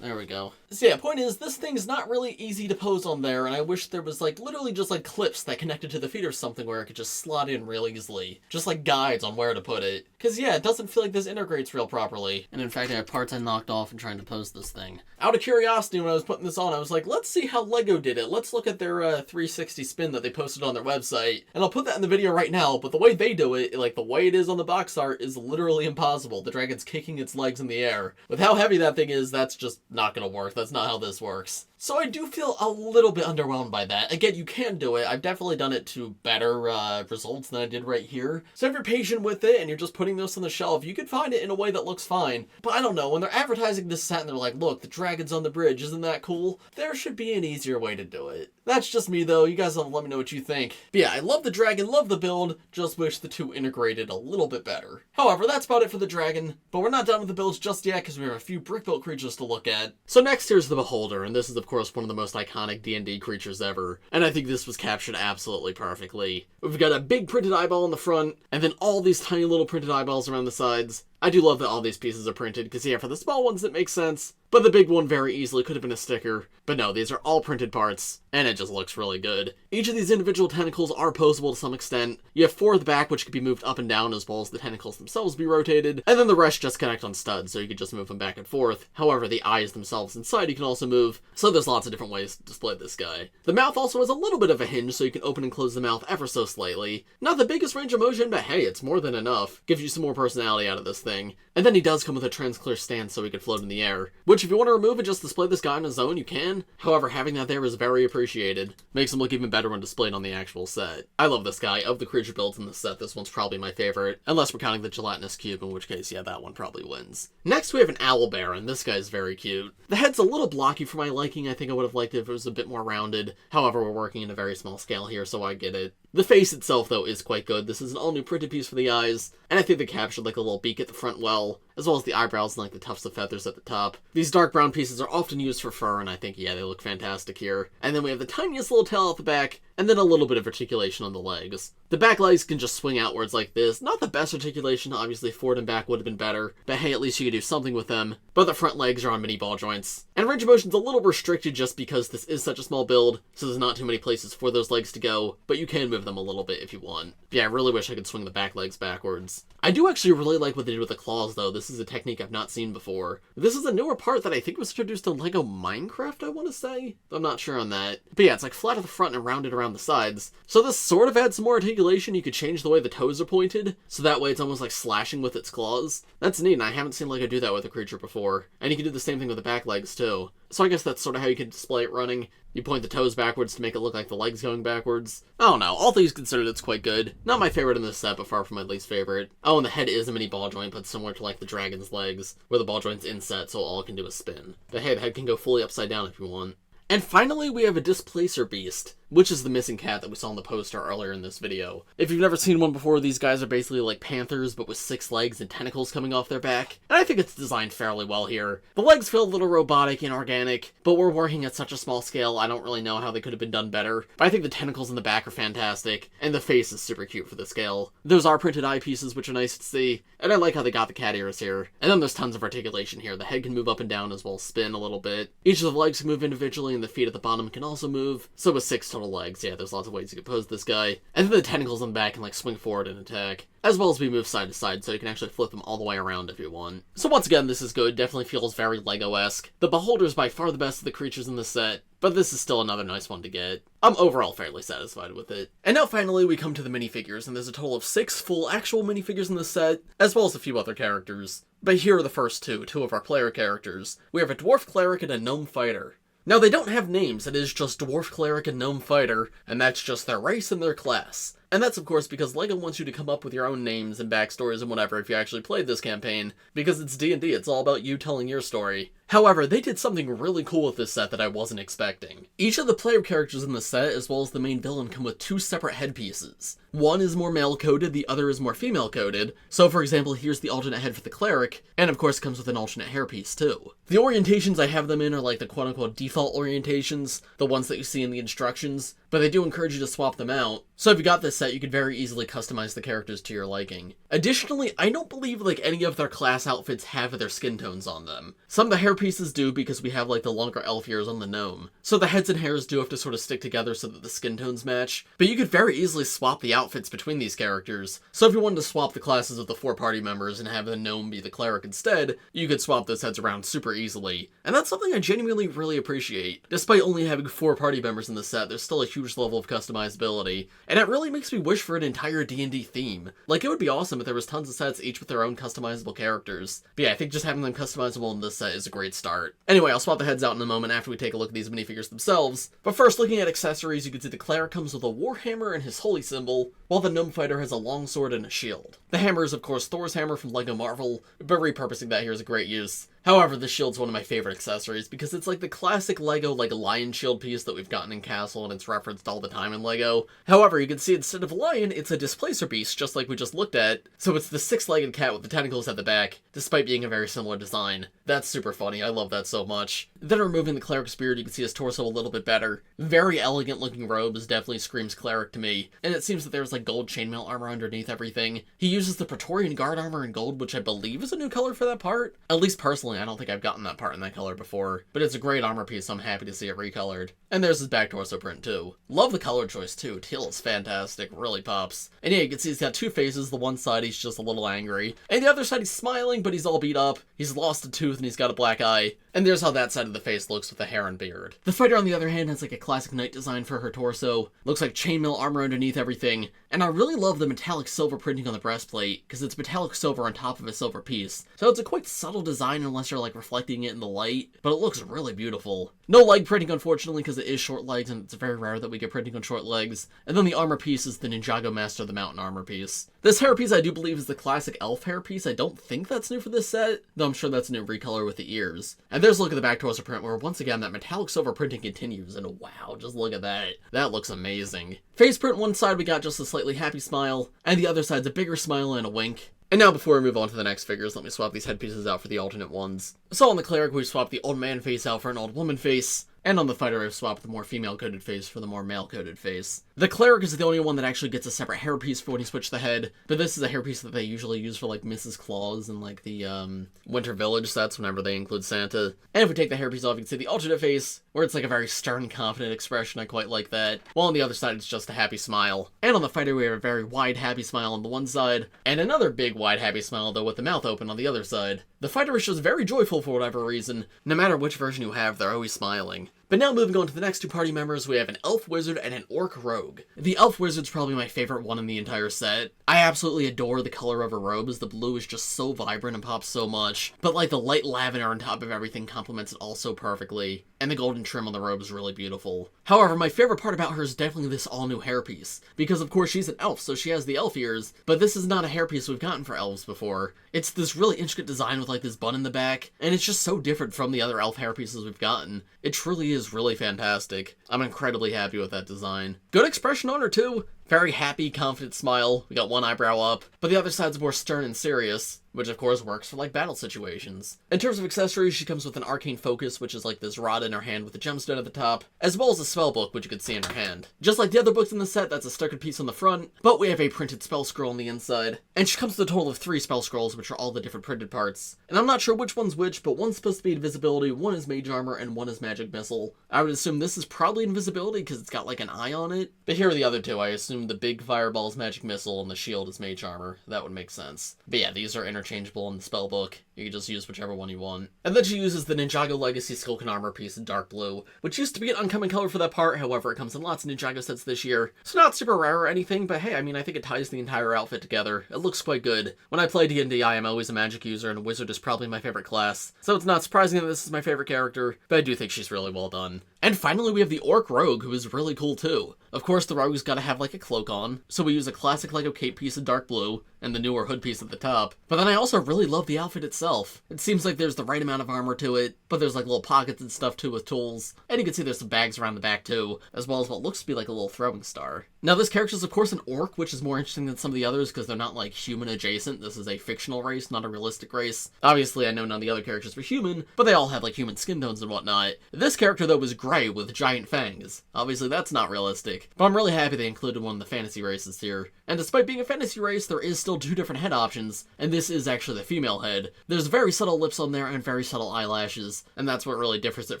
there we go. So yeah, point is, this thing's not really easy to pose on there, and I wish there was like literally just like clips that connected to the feet or something where it could just slot in real easily. Just like guides on where to put it. Cause yeah, it doesn't feel like this integrates real properly. And in fact, I have parts I knocked off in trying to pose this thing. Out of curiosity, when I was putting this on, I was like, let's see how LEGO did it. Let's look at their 360 spin that they posted on their website. And I'll put that in the video right now, but the way they do it, like the way it is on the box art, is literally impossible. The dragon's kicking its legs in the air. With how heavy that thing is, that's just not gonna work. That's not how this works. So I do feel a little bit underwhelmed by that. Again, you can do it. I've definitely done it to better results than I did right here. So if you're patient with it and you're just putting this on the shelf, you could find it in a way that looks fine. But I don't know, when they're advertising this set and they're like, look, the dragon's on the bridge, isn't that cool? There should be an easier way to do it. That's just me though, you guys will let me know what you think. But yeah, I love the dragon, love the build, just wish the two integrated a little bit better. However, that's about it for the dragon, but we're not done with the builds just yet because we have a few brick-built creatures to look at. So next here's the Beholder, and this is of course one of the most iconic D&D creatures ever, and I think this was captured absolutely perfectly. We've got a big printed eyeball in the front, and then all these tiny little printed eyeballs around the sides. I do love that all these pieces are printed, because yeah, for the small ones it makes sense, but the big one very easily could have been a sticker. But no, these are all printed parts, and it just looks really good. Each of these individual tentacles are posable to some extent. You have 4 at the back, which can be moved up and down, as well as the tentacles themselves be rotated, and then the rest just connect on studs, so you can just move them back and forth. However, the eyes themselves inside you can also move, so there's lots of different ways to display this guy. The mouth also has a little bit of a hinge, so you can open and close the mouth ever so slightly. Not the biggest range of motion, but hey, it's more than enough. Gives you some more personality out of this thing. And then he does come with a transclear stand so he can float in the air, which if you want to remove and just display this guy on his own, you can. However, having that there is very appreciated. Makes him look even better when displayed on the actual set. I love this guy. Of the creature builds in the set, this one's probably my favorite, unless we're counting the Gelatinous Cube, in which case, yeah, that one probably wins. Next, we have an Owlbear, and this guy's very cute. The head's a little blocky for my liking. I think I would have liked it if it was a bit more rounded. However, we're working in a very small scale here, so I get it. The face itself, though, is quite good. This is an all-new printed piece for the eyes, and I think they captured like a little beak at the front well, as well as the eyebrows and like the tufts of feathers at the top. These dark brown pieces are often used for fur, and I think, yeah, they look fantastic here. And then we have the tiniest little tail at the back, and then a little bit of articulation on the legs. The back legs can just swing outwards like this. Not the best articulation, obviously forward and back would have been better, but hey, at least you could do something with them. But the front legs are on mini ball joints. And range of motion's a little restricted just because this is such a small build, so there's not too many places for those legs to go, but you can move them a little bit if you want. But yeah, I really wish I could swing the back legs backwards. I do actually really like what they did with the claws though. This is a technique I've not seen before. This is a newer part that I think was introduced in LEGO Minecraft, I want to say? I'm not sure on that. But yeah, it's like flat at the front and rounded around the sides. So this sort of adds some more articulation. You could change the way the toes are pointed, so that way it's almost like slashing with its claws. That's neat, and I haven't seen LEGO do that with a creature before. And you can do the same thing with the back legs too. So I guess that's sort of how you can display it running. You point the toes backwards to make it look like the legs going backwards. I don't know, all things considered, it's quite good. Not my favorite in this set, but far from my least favorite. Oh, and the head is a mini ball joint, but similar to like the dragon's legs, where the ball joint's inset, so all it can do is spin. But hey, the head can go fully upside down if you want. And finally, we have a Displacer Beast. which is the missing cat that we saw in the poster earlier in this video. If you've never seen one before, these guys are basically like panthers, but with 6 legs and tentacles coming off their back, and I think it's designed fairly well here. The legs feel a little robotic and organic, but we're working at such a small scale, I don't really know how they could have been done better, but I think the tentacles in the back are fantastic, and the face is super cute for the scale. Those are printed eyepieces, which are nice to see, and I like how they got the cat ears here. And then there's tons of articulation here. The head can move up and down as well as spin a little bit. Each of the legs can move individually, and the feet at the bottom can also move. So with 6 total legs, yeah, there's lots of ways you can pose this guy. And then the tentacles on the back can like swing forward and attack, as well as be moved side to side, so you can actually flip them all the way around if you want. So once again, this is good. Definitely feels very Lego-esque. The Beholder is by far the best of the creatures in this set, but this is still another nice one to get. I'm overall fairly satisfied with it. And now finally we come to the minifigures, and there's a total of 6 full actual minifigures in this set, as well as a few other characters. But here are the first two of our player characters. We have a Dwarf Cleric and a Gnome Fighter. Now they don't have names, it is just Dwarf Cleric and Gnome Fighter, and that's just their race and their class. And that's of course because LEGO wants you to come up with your own names and backstories and whatever if you actually played this campaign, because it's D&D, it's all about you telling your story. However, they did something really cool with this set that I wasn't expecting. Each of the player characters in the set, as well as the main villain, come with 2 separate headpieces. One is more male-coded, the other is more female-coded. So for example, here's the alternate head for the cleric, and of course it comes with an alternate hairpiece too. The orientations I have them in are like the quote-unquote default orientations, the ones that you see in the instructions, but they do encourage you to swap them out. So if you got this set, you could very easily customize the characters to your liking. Additionally, I don't believe like any of their class outfits have their skin tones on them. Some of the hairpieces do because we have like the longer elf ears on the gnome. So the heads and hairs do have to sort of stick together so that the skin tones match, but you could very easily swap the outfits between these characters. So if you wanted to swap the classes of the 4 party members and have the gnome be the cleric instead, you could swap those heads around super easily. And that's something I genuinely really appreciate. Despite only having 4 party members in the set, there's still a huge level of customizability, and it really makes me wish for an entire D&D theme. Like, it would be awesome if there was tons of sets each with their own customizable characters. But yeah, I think just having them customizable in this set is a great start. Anyway, I'll swap the heads out in a moment after we take a look at these minifigures themselves. But first, looking at accessories, you can see the cleric comes with a warhammer and his holy symbol, while the gnome fighter has a longsword and a shield. The hammer is of course Thor's hammer from LEGO Marvel, but repurposing that here is a great use. However, the shield's one of my favorite accessories because it's like the classic LEGO like lion shield piece that we've gotten in Castle, and it's referenced all the time in LEGO. However, you can see instead of a lion, it's a Displacer Beast, just like we just looked at, so it's the 6-legged cat with the tentacles at the back, despite being a very similar design. That's super funny, I love that so much. Then removing the cleric's beard, you can see his torso a little bit better. Very elegant looking robes, definitely screams cleric to me, and it seems that there's like gold chainmail armor underneath everything. He uses the Praetorian Guard armor in gold, which I believe is a new color for that part. At least personally, I don't think I've gotten that part in that color before, but it's a great armor piece, so I'm happy to see it recolored. And there's his back torso print too. Love the color choice too, teal is fantastic, really pops. And yeah, you can see he's got 2 faces, the one side he's just a little angry, and the other side he's smiling, but he's all beat up, he's lost a tooth, and he's got a black eye. And there's how that side of the face looks with the hair and beard. The fighter, on the other hand, has like a classic knight design for her torso, looks like chainmail armor underneath everything, and I really love the metallic silver printing on the breastplate, because it's metallic silver on top of a silver piece. So it's a quite subtle design unless you're like reflecting it in the light, but it looks really beautiful. No leg printing unfortunately, because it is short legs, and it's very rare that we get printing on short legs. And then the armor piece is the Ninjago Master of the Mountain armor piece. This hairpiece I do believe is the classic elf hairpiece. I don't think that's new for this set, though I'm sure that's a new recolor with the ears. And there's a look at the back torso print where once again that metallic silver printing continues, and wow, just look at that. That looks amazing. Face print, one side we got just a slightly happy smile, and the other side's a bigger smile and a wink. And now before we move on to the next figures, let me swap these headpieces out for the alternate ones. So on the cleric, we swapped the old man face out for an old woman face, and on the fighter, I've swapped the more female-coded face for the more male-coded face. The cleric is the only one that actually gets a separate hairpiece for when you switch the head, but this is a hairpiece that they usually use for like Mrs. Claus and like the Winter Village sets whenever they include Santa. And if we take the hairpiece off, you can see the alternate face, where it's like a very stern, confident expression. I quite like that. While on the other side, it's just a happy smile. And on the fighter, we have a very wide, happy smile on the one side, and another big, wide, happy smile, though with the mouth open on the other side. The fighter is just very joyful for whatever reason. No matter which version you have, they're always smiling. But now moving on to the next 2 party members, we have an Elf Wizard and an Orc Rogue. The Elf Wizard's probably my favorite one in the entire set. I absolutely adore the color of her robes. The blue is just so vibrant and pops so much, but like the light lavender on top of everything complements it all so perfectly, and the golden trim on the robe is really beautiful. However, my favorite part about her is definitely this all-new hairpiece, because of course she's an elf, so she has the elf ears, but this is not a hairpiece we've gotten for elves before. It's this really intricate design with like this bun in the back, and it's just so different from the other elf hairpieces we've gotten. It truly is really fantastic. I'm incredibly happy with that design. Good expression on her too. Very happy, confident smile. We got one eyebrow up, but the other side's more stern and serious, which of course works for like battle situations. In terms of accessories, she comes with an arcane focus, which is like this rod in her hand with a gemstone at the top, as well as a spell book, which you can see in her hand. Just like the other books in the set, that's a stickered piece on the front, but we have a printed spell scroll on the inside. And she comes with a total of 3 spell scrolls, which are all the different printed parts. And I'm not sure which one's which, but one's supposed to be invisibility, one is mage armor, and one is magic missile. I would assume this is probably invisibility because it's got like an eye on it. But here are the other two. I assume the big fireball's magic missile and the shield is mage armor. That would make sense. But yeah, these are interchangeable in the spell book. You can just use whichever one you want. And then she uses the Ninjago Legacy Skulkin armor piece in dark blue, which used to be an uncommon color for that part. However, it comes in lots of Ninjago sets this year. So not super rare or anything, but hey, I mean, I think it ties the entire outfit together. It looks quite good. When I play D&D, I am always a magic user, and a wizard is probably my favorite class. So it's not surprising that this is my favorite character, but I do think she's really well done. And finally, we have the Orc Rogue, who is really cool too. Of course, the Rogue's gotta have like a cloak on, so we use a classic Lego cape piece in dark blue, and the newer hood piece at the top. But then I also really love the outfit itself. It seems like there's the right amount of armor to it, but there's like little pockets and stuff too with tools. And you can see there's some bags around the back too, as well as what looks to be like a little throwing star. Now this character is of course an orc, which is more interesting than some of the others because they're not like human adjacent. This is a fictional race, not a realistic race. Obviously I know none of the other characters were human, but they all have like human skin tones and whatnot. This character though was gray with giant fangs. Obviously that's not realistic, but I'm really happy they included one of the fantasy races here. And despite being a fantasy race, there is still 2 different head options, and this is actually the female head. There's very subtle lips on there and very subtle eyelashes, and that's what really differs it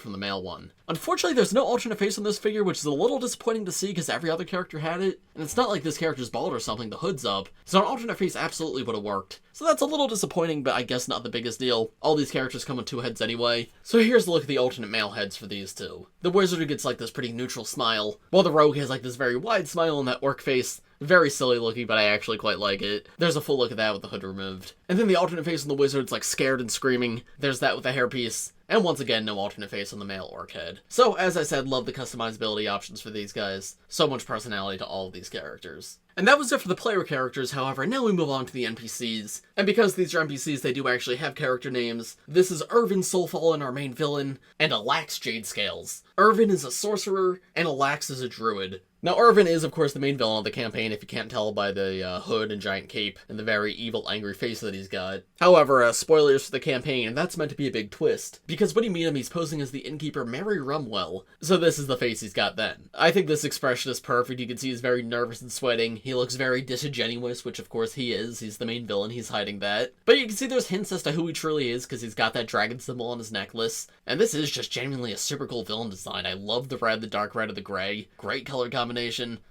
from the male one. Unfortunately, there's no alternate face on this figure, which is a little disappointing to see because every other character had it, and it's not like this character's bald or something, the hood's up, so an alternate face absolutely would have worked. So that's a little disappointing, but I guess not the biggest deal. All these characters come with 2 heads anyway. So here's a look at the alternate male heads for these 2. The wizard gets like this pretty neutral smile, while the rogue has like this very wide smile and that orc face. Very silly looking, but I actually quite like it. There's a full look at that with the hood removed. And then the alternate face on the wizard's like scared and screaming. There's that with the hairpiece. And once again, no alternate face on the male orc head. So, as I said, love the customizability options for these guys. So much personality to all of these characters. And that was it for the player characters, however, now we move on to the NPCs. And because these are NPCs, they do actually have character names. This is Ervan Soulfallen, our main villain, and Alax Jadescales. Ervan is a sorcerer, and Alax is a druid. Now, Ervan is, of course, the main villain of the campaign, if you can't tell by the hood and giant cape, and the very evil, angry face that he's got. However, spoilers for the campaign, that's meant to be a big twist, because when you meet him, he's posing as the innkeeper Mary Rumwell, so this is the face he's got then. I think this expression is perfect. You can see he's very nervous and sweating. He looks very disingenuous, which of course he is. He's the main villain, he's hiding that. But you can see there's hints as to who he truly is, because he's got that dragon symbol on his necklace, and this is just genuinely a super cool villain design. I love the red, the dark red, and the gray. Great color combination.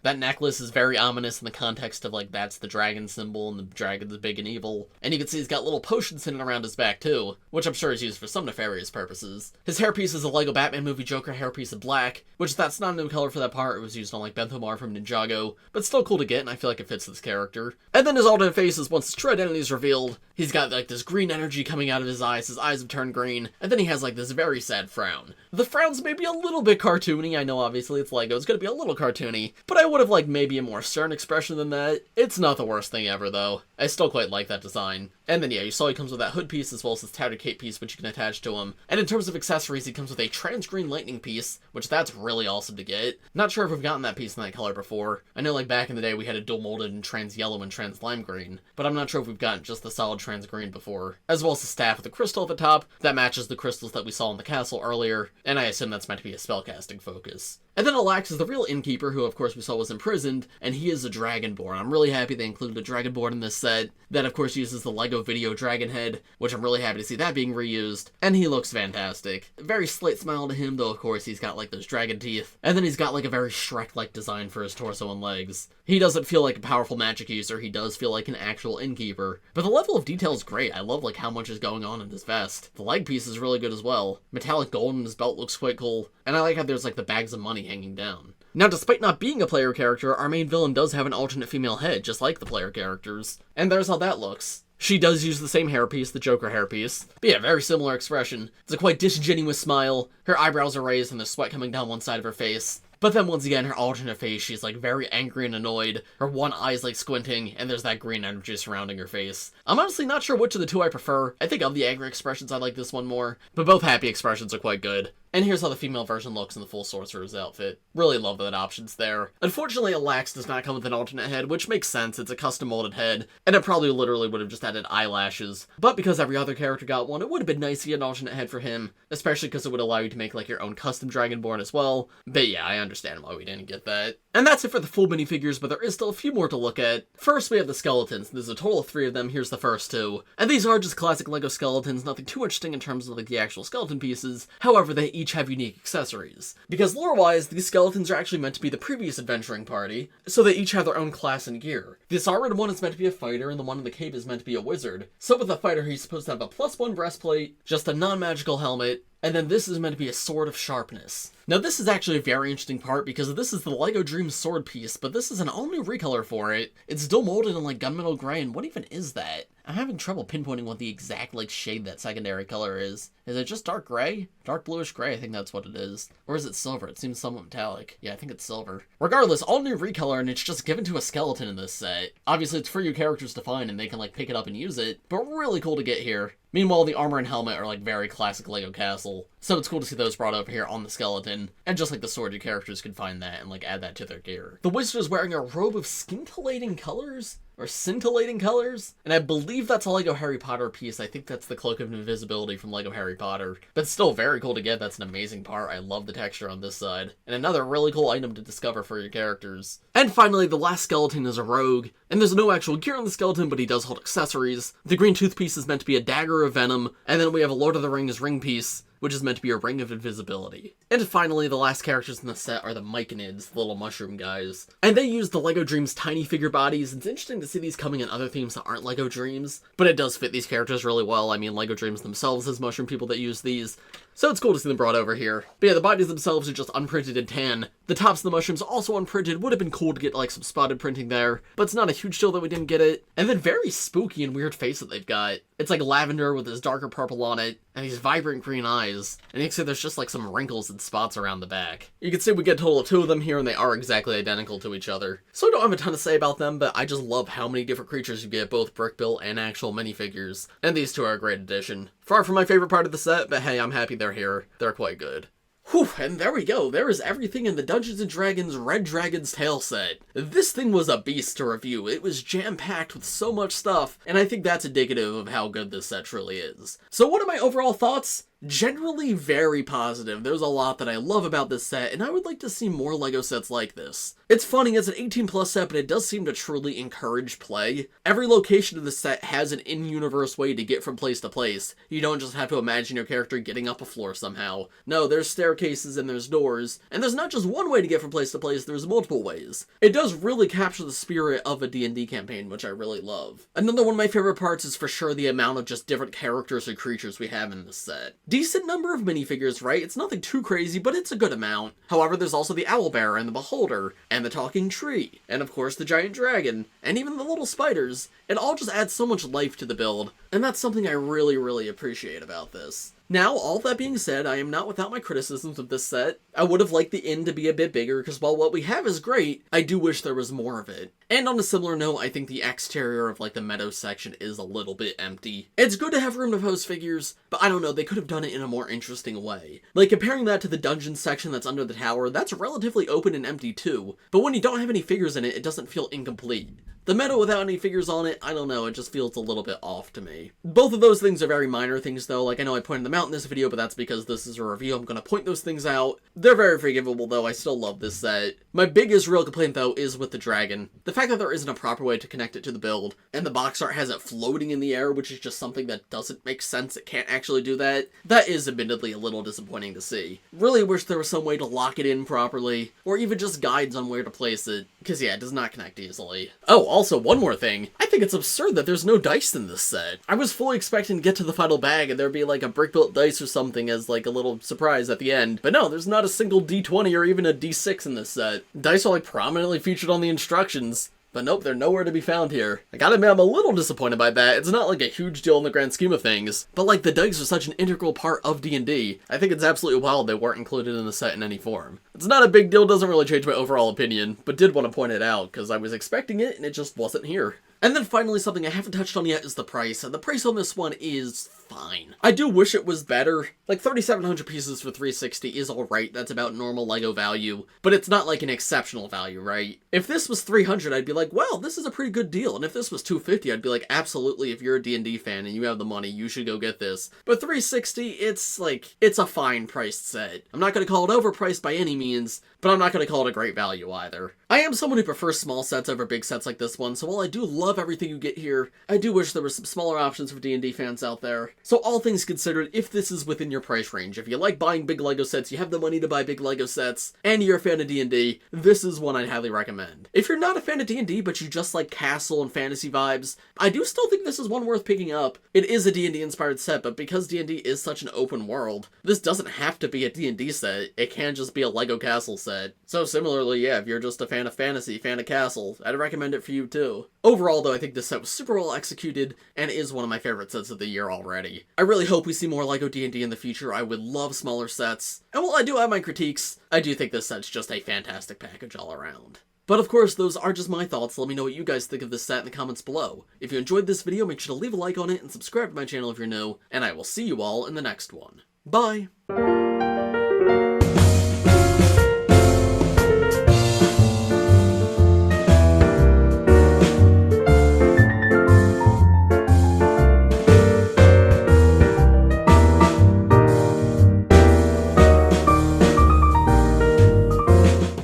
That necklace is very ominous in the context of like that's the dragon symbol and the dragon's big and evil. And you can see he's got little potions sitting around his back too, which I'm sure is used for some nefarious purposes. His hairpiece is a Lego Batman movie Joker hairpiece in black, which that's not a new color for that part. It was used on like Benthomar from Ninjago, but still cool to get, and I feel like it fits this character. And then his alternate face is once his true identity is revealed, he's got like this green energy coming out of his eyes have turned green, and then he has like this very sad frown. The frown's maybe a little bit cartoony. I know obviously it's Lego, it's gonna be a little cartoony, but I would have liked maybe a more stern expression than that. It's not the worst thing ever though. I still quite like that design. And then yeah, you saw he comes with that hood piece as well as his tattered cape piece, which you can attach to him. And in terms of accessories, he comes with a trans green lightning piece, which that's really awesome to get. Not sure if we've gotten that piece in that color before. I know like back in the day we had a dual molded in trans yellow and trans lime green, but I'm not sure if we've gotten just the solid trans green before. As well as the staff with the crystal at the top, that matches the crystals that we saw in the castle earlier, and I assume that's meant to be a spellcasting focus. And then Alax is the real innkeeper, who of course we saw was imprisoned, and he is a Dragonborn. I'm really happy they included a Dragonborn in this set. That of course uses the Lego video dragon head, which I'm really happy to see that being reused, and he looks fantastic. Very slight smile to him, though of course he's got like those dragon teeth, and then he's got like a very Shrek-like design for his torso and legs. He doesn't feel like a powerful magic user, he does feel like an actual innkeeper. But the level of detail is great. I love like how much is going on in his vest. The leg piece is really good as well. Metallic gold in his belt looks quite cool, and I like how there's like the bags of money hanging down. Now, despite not being a player character, our main villain does have an alternate female head, just like the player characters. And there's how that looks. She does use the same hairpiece, the Joker hairpiece. But yeah, very similar expression. It's a quite disingenuous smile. Her eyebrows are raised and there's sweat coming down one side of her face. But then once again, her alternate face, she's like very angry and annoyed. Her one eye's like squinting, and there's that green energy surrounding her face. I'm honestly not sure which of the two I prefer. I think of the angry expressions, I like this one more. But both happy expressions are quite good. And here's how the female version looks in the full sorcerer's outfit. Really love that option's there. Unfortunately, Alax does not come with an alternate head, which makes sense, it's a custom molded head, and it probably literally would have just added eyelashes. But because every other character got one, it would have been nice to get an alternate head for him, especially because it would allow you to make like your own custom Dragonborn as well. But yeah, I understand why we didn't get that. And that's it for the full minifigures, but there is still a few more to look at. First, we have the skeletons. There's a total of 3 of them, here's the first 2. And these are just classic LEGO skeletons, nothing too interesting in terms of like the actual skeleton pieces, however they each have unique accessories. Because lore-wise, these skeletons are actually meant to be the previous adventuring party, so they each have their own class and gear. This R-rated one is meant to be a fighter, and the one in the cave is meant to be a wizard. So with the fighter, he's supposed to have a +1 breastplate, just a non-magical helmet, and then this is meant to be a sword of sharpness. Now this is actually a very interesting part because this is the LEGO Dreams sword piece, but this is an all-new recolor for it. It's still molded in like gunmetal gray, and what even is that? I'm having trouble pinpointing what the exact like shade that secondary color is. Is it just dark gray? Dark bluish gray, I think that's what it is. Or is it silver? It seems somewhat metallic. Yeah, I think it's silver. Regardless, all new recolor, and it's just given to a skeleton in this set. Obviously it's for you characters to find and they can like pick it up and use it, but really cool to get here. Meanwhile, the armor and helmet are like very classic LEGO Castle, so it's cool to see those brought over here on the skeleton, and just like the sword, your characters can find that and like add that to their gear. The wizard is wearing a robe of scintillating colors? Or scintillating colors? And I believe that's a LEGO Harry Potter piece. I think that's the Cloak of Invisibility from LEGO Harry Potter. But still very cool to get. That's an amazing part. I love the texture on this side. And another really cool item to discover for your characters. And finally, the last skeleton is a rogue. And there's no actual gear on the skeleton, but he does hold accessories. The green tooth piece is meant to be a dagger of venom. And then we have a Lord of the Rings ring piece, which is meant to be a ring of invisibility. And finally, the last characters in the set are the Myconids, the little mushroom guys. And they use the LEGO Dreams tiny figure bodies. It's interesting to see these coming in other themes that aren't LEGO Dreams, but it does fit these characters really well. I mean, LEGO Dreams themselves has mushroom people that use these, so it's cool to see them brought over here. But yeah, the bodies themselves are just unprinted in tan. The tops of the mushrooms also unprinted. Would have been cool to get like some spotted printing there, but it's not a huge deal that we didn't get it. And then very spooky and weird face that they've got. It's like lavender with this darker purple on it, and these vibrant green eyes. And you can see there's just like some wrinkles and spots around the back. You can see we get a total of 2 of them here, and they are exactly identical to each other. So I don't have a ton to say about them, but I just love how many different creatures you get, both brick built and actual minifigures. And these 2 are a great addition. Far from my favorite part of the set, but hey, I'm happy they're here. They're quite good. Whew, and there we go. There is everything in the Dungeons & Dragons Red Dragon's Tale set. This thing was a beast to review. It was jam-packed with so much stuff, and I think that's indicative of how good this set truly is. So what are my overall thoughts? Generally very positive. There's a lot that I love about this set, and I would like to see more LEGO sets like this. It's funny, it's an 18+ set, but it does seem to truly encourage play. Every location of the set has an in-universe way to get from place to place. You don't just have to imagine your character getting up a floor somehow. No, there's staircases and there's doors, and there's not just one way to get from place to place, there's multiple ways. It does really capture the spirit of a D&D campaign, which I really love. Another one of my favorite parts is for sure the amount of just different characters and creatures we have in this set. Decent number of minifigures, right? It's nothing too crazy, but it's a good amount. However, there's also the Owlbear and the Beholder, and the Talking Tree, and of course the Giant Dragon, and even the little spiders. It all just adds so much life to the build, and that's something I really appreciate about this. Now, all that being said, I am not without my criticisms of this set. I would have liked the inn to be a bit bigger, because while what we have is great, I do wish there was more of it. And on a similar note, I think the exterior of like the Meadow section is a little bit empty. It's good to have room to post figures, but I don't know, they could have done it in a more interesting way. Like comparing that to the dungeon section that's under the tower, that's relatively open and empty too, but when you don't have any figures in it, it doesn't feel incomplete. The Meadow without any figures on it, I don't know, it just feels a little bit off to me. Both of those things are very minor things though, like I know I pointed them out in this video, but that's because this is a review, I'm gonna point those things out. They're very forgivable though, I still love this set. My biggest real complaint though is with the dragon. The fact that there isn't a proper way to connect it to the build, and the box art has it floating in the air, which is just something that doesn't make sense, it can't actually do that. That is admittedly a little disappointing to see. Really wish there was some way to lock it in properly, or even just guides on where to place it, because yeah, it does not connect easily. Oh, also one more thing, I think it's absurd that there's no dice in this set. I was fully expecting to get to the final bag and there'd be like a brick-built dice or something as like a little surprise at the end, but no, there's not a single D20 or even a D6 in this set. Dice are like prominently featured on the instructions, but nope, they're nowhere to be found here. I gotta admit, I'm a little disappointed by that. It's not like a huge deal in the grand scheme of things, but like the dice are such an integral part of D&D. I think it's absolutely wild they weren't included in the set in any form. It's not a big deal, doesn't really change my overall opinion, but did want to point it out, because I was expecting it and it just wasn't here. And then finally, something I haven't touched on yet is the price, and the price on this one is fine. I do wish it was better. Like, 3,700 pieces for 360 is alright, that's about normal LEGO value, but it's not like an exceptional value, right? If this was 300, I'd be like, well, this is a pretty good deal, and if this was 250, I'd be like, absolutely, if you're a D&D fan and you have the money, you should go get this. But 360, it's like, it's a fine priced set. I'm not gonna call it overpriced by any means, but I'm not gonna call it a great value either. I am someone who prefers small sets over big sets like this one, so while I do love everything you get here, I do wish there were some smaller options for D&D fans out there. So all things considered, if this is within your price range, if you like buying big LEGO sets, you have the money to buy big LEGO sets, and you're a fan of D&D, this is one I'd highly recommend. If you're not a fan of D&D, but you just like castle and fantasy vibes, I do still think this is one worth picking up. It is a D&D inspired set, but because D&D is such an open world, this doesn't have to be a D&D set, it can just be a LEGO castle set. So similarly, yeah, if you're just a fan of fantasy, fan of castle, I'd recommend it for you too. Overall though, I think this set was super well executed, and is one of my favorite sets of the year already. I really hope we see more LEGO D&D in the future. I would love smaller sets, and while I do have my critiques, I do think this set's just a fantastic package all around. But of course, those are just my thoughts. Let me know what you guys think of this set in the comments below. If you enjoyed this video, make sure to leave a like on it and subscribe to my channel if you're new, and I will see you all in the next one. Bye!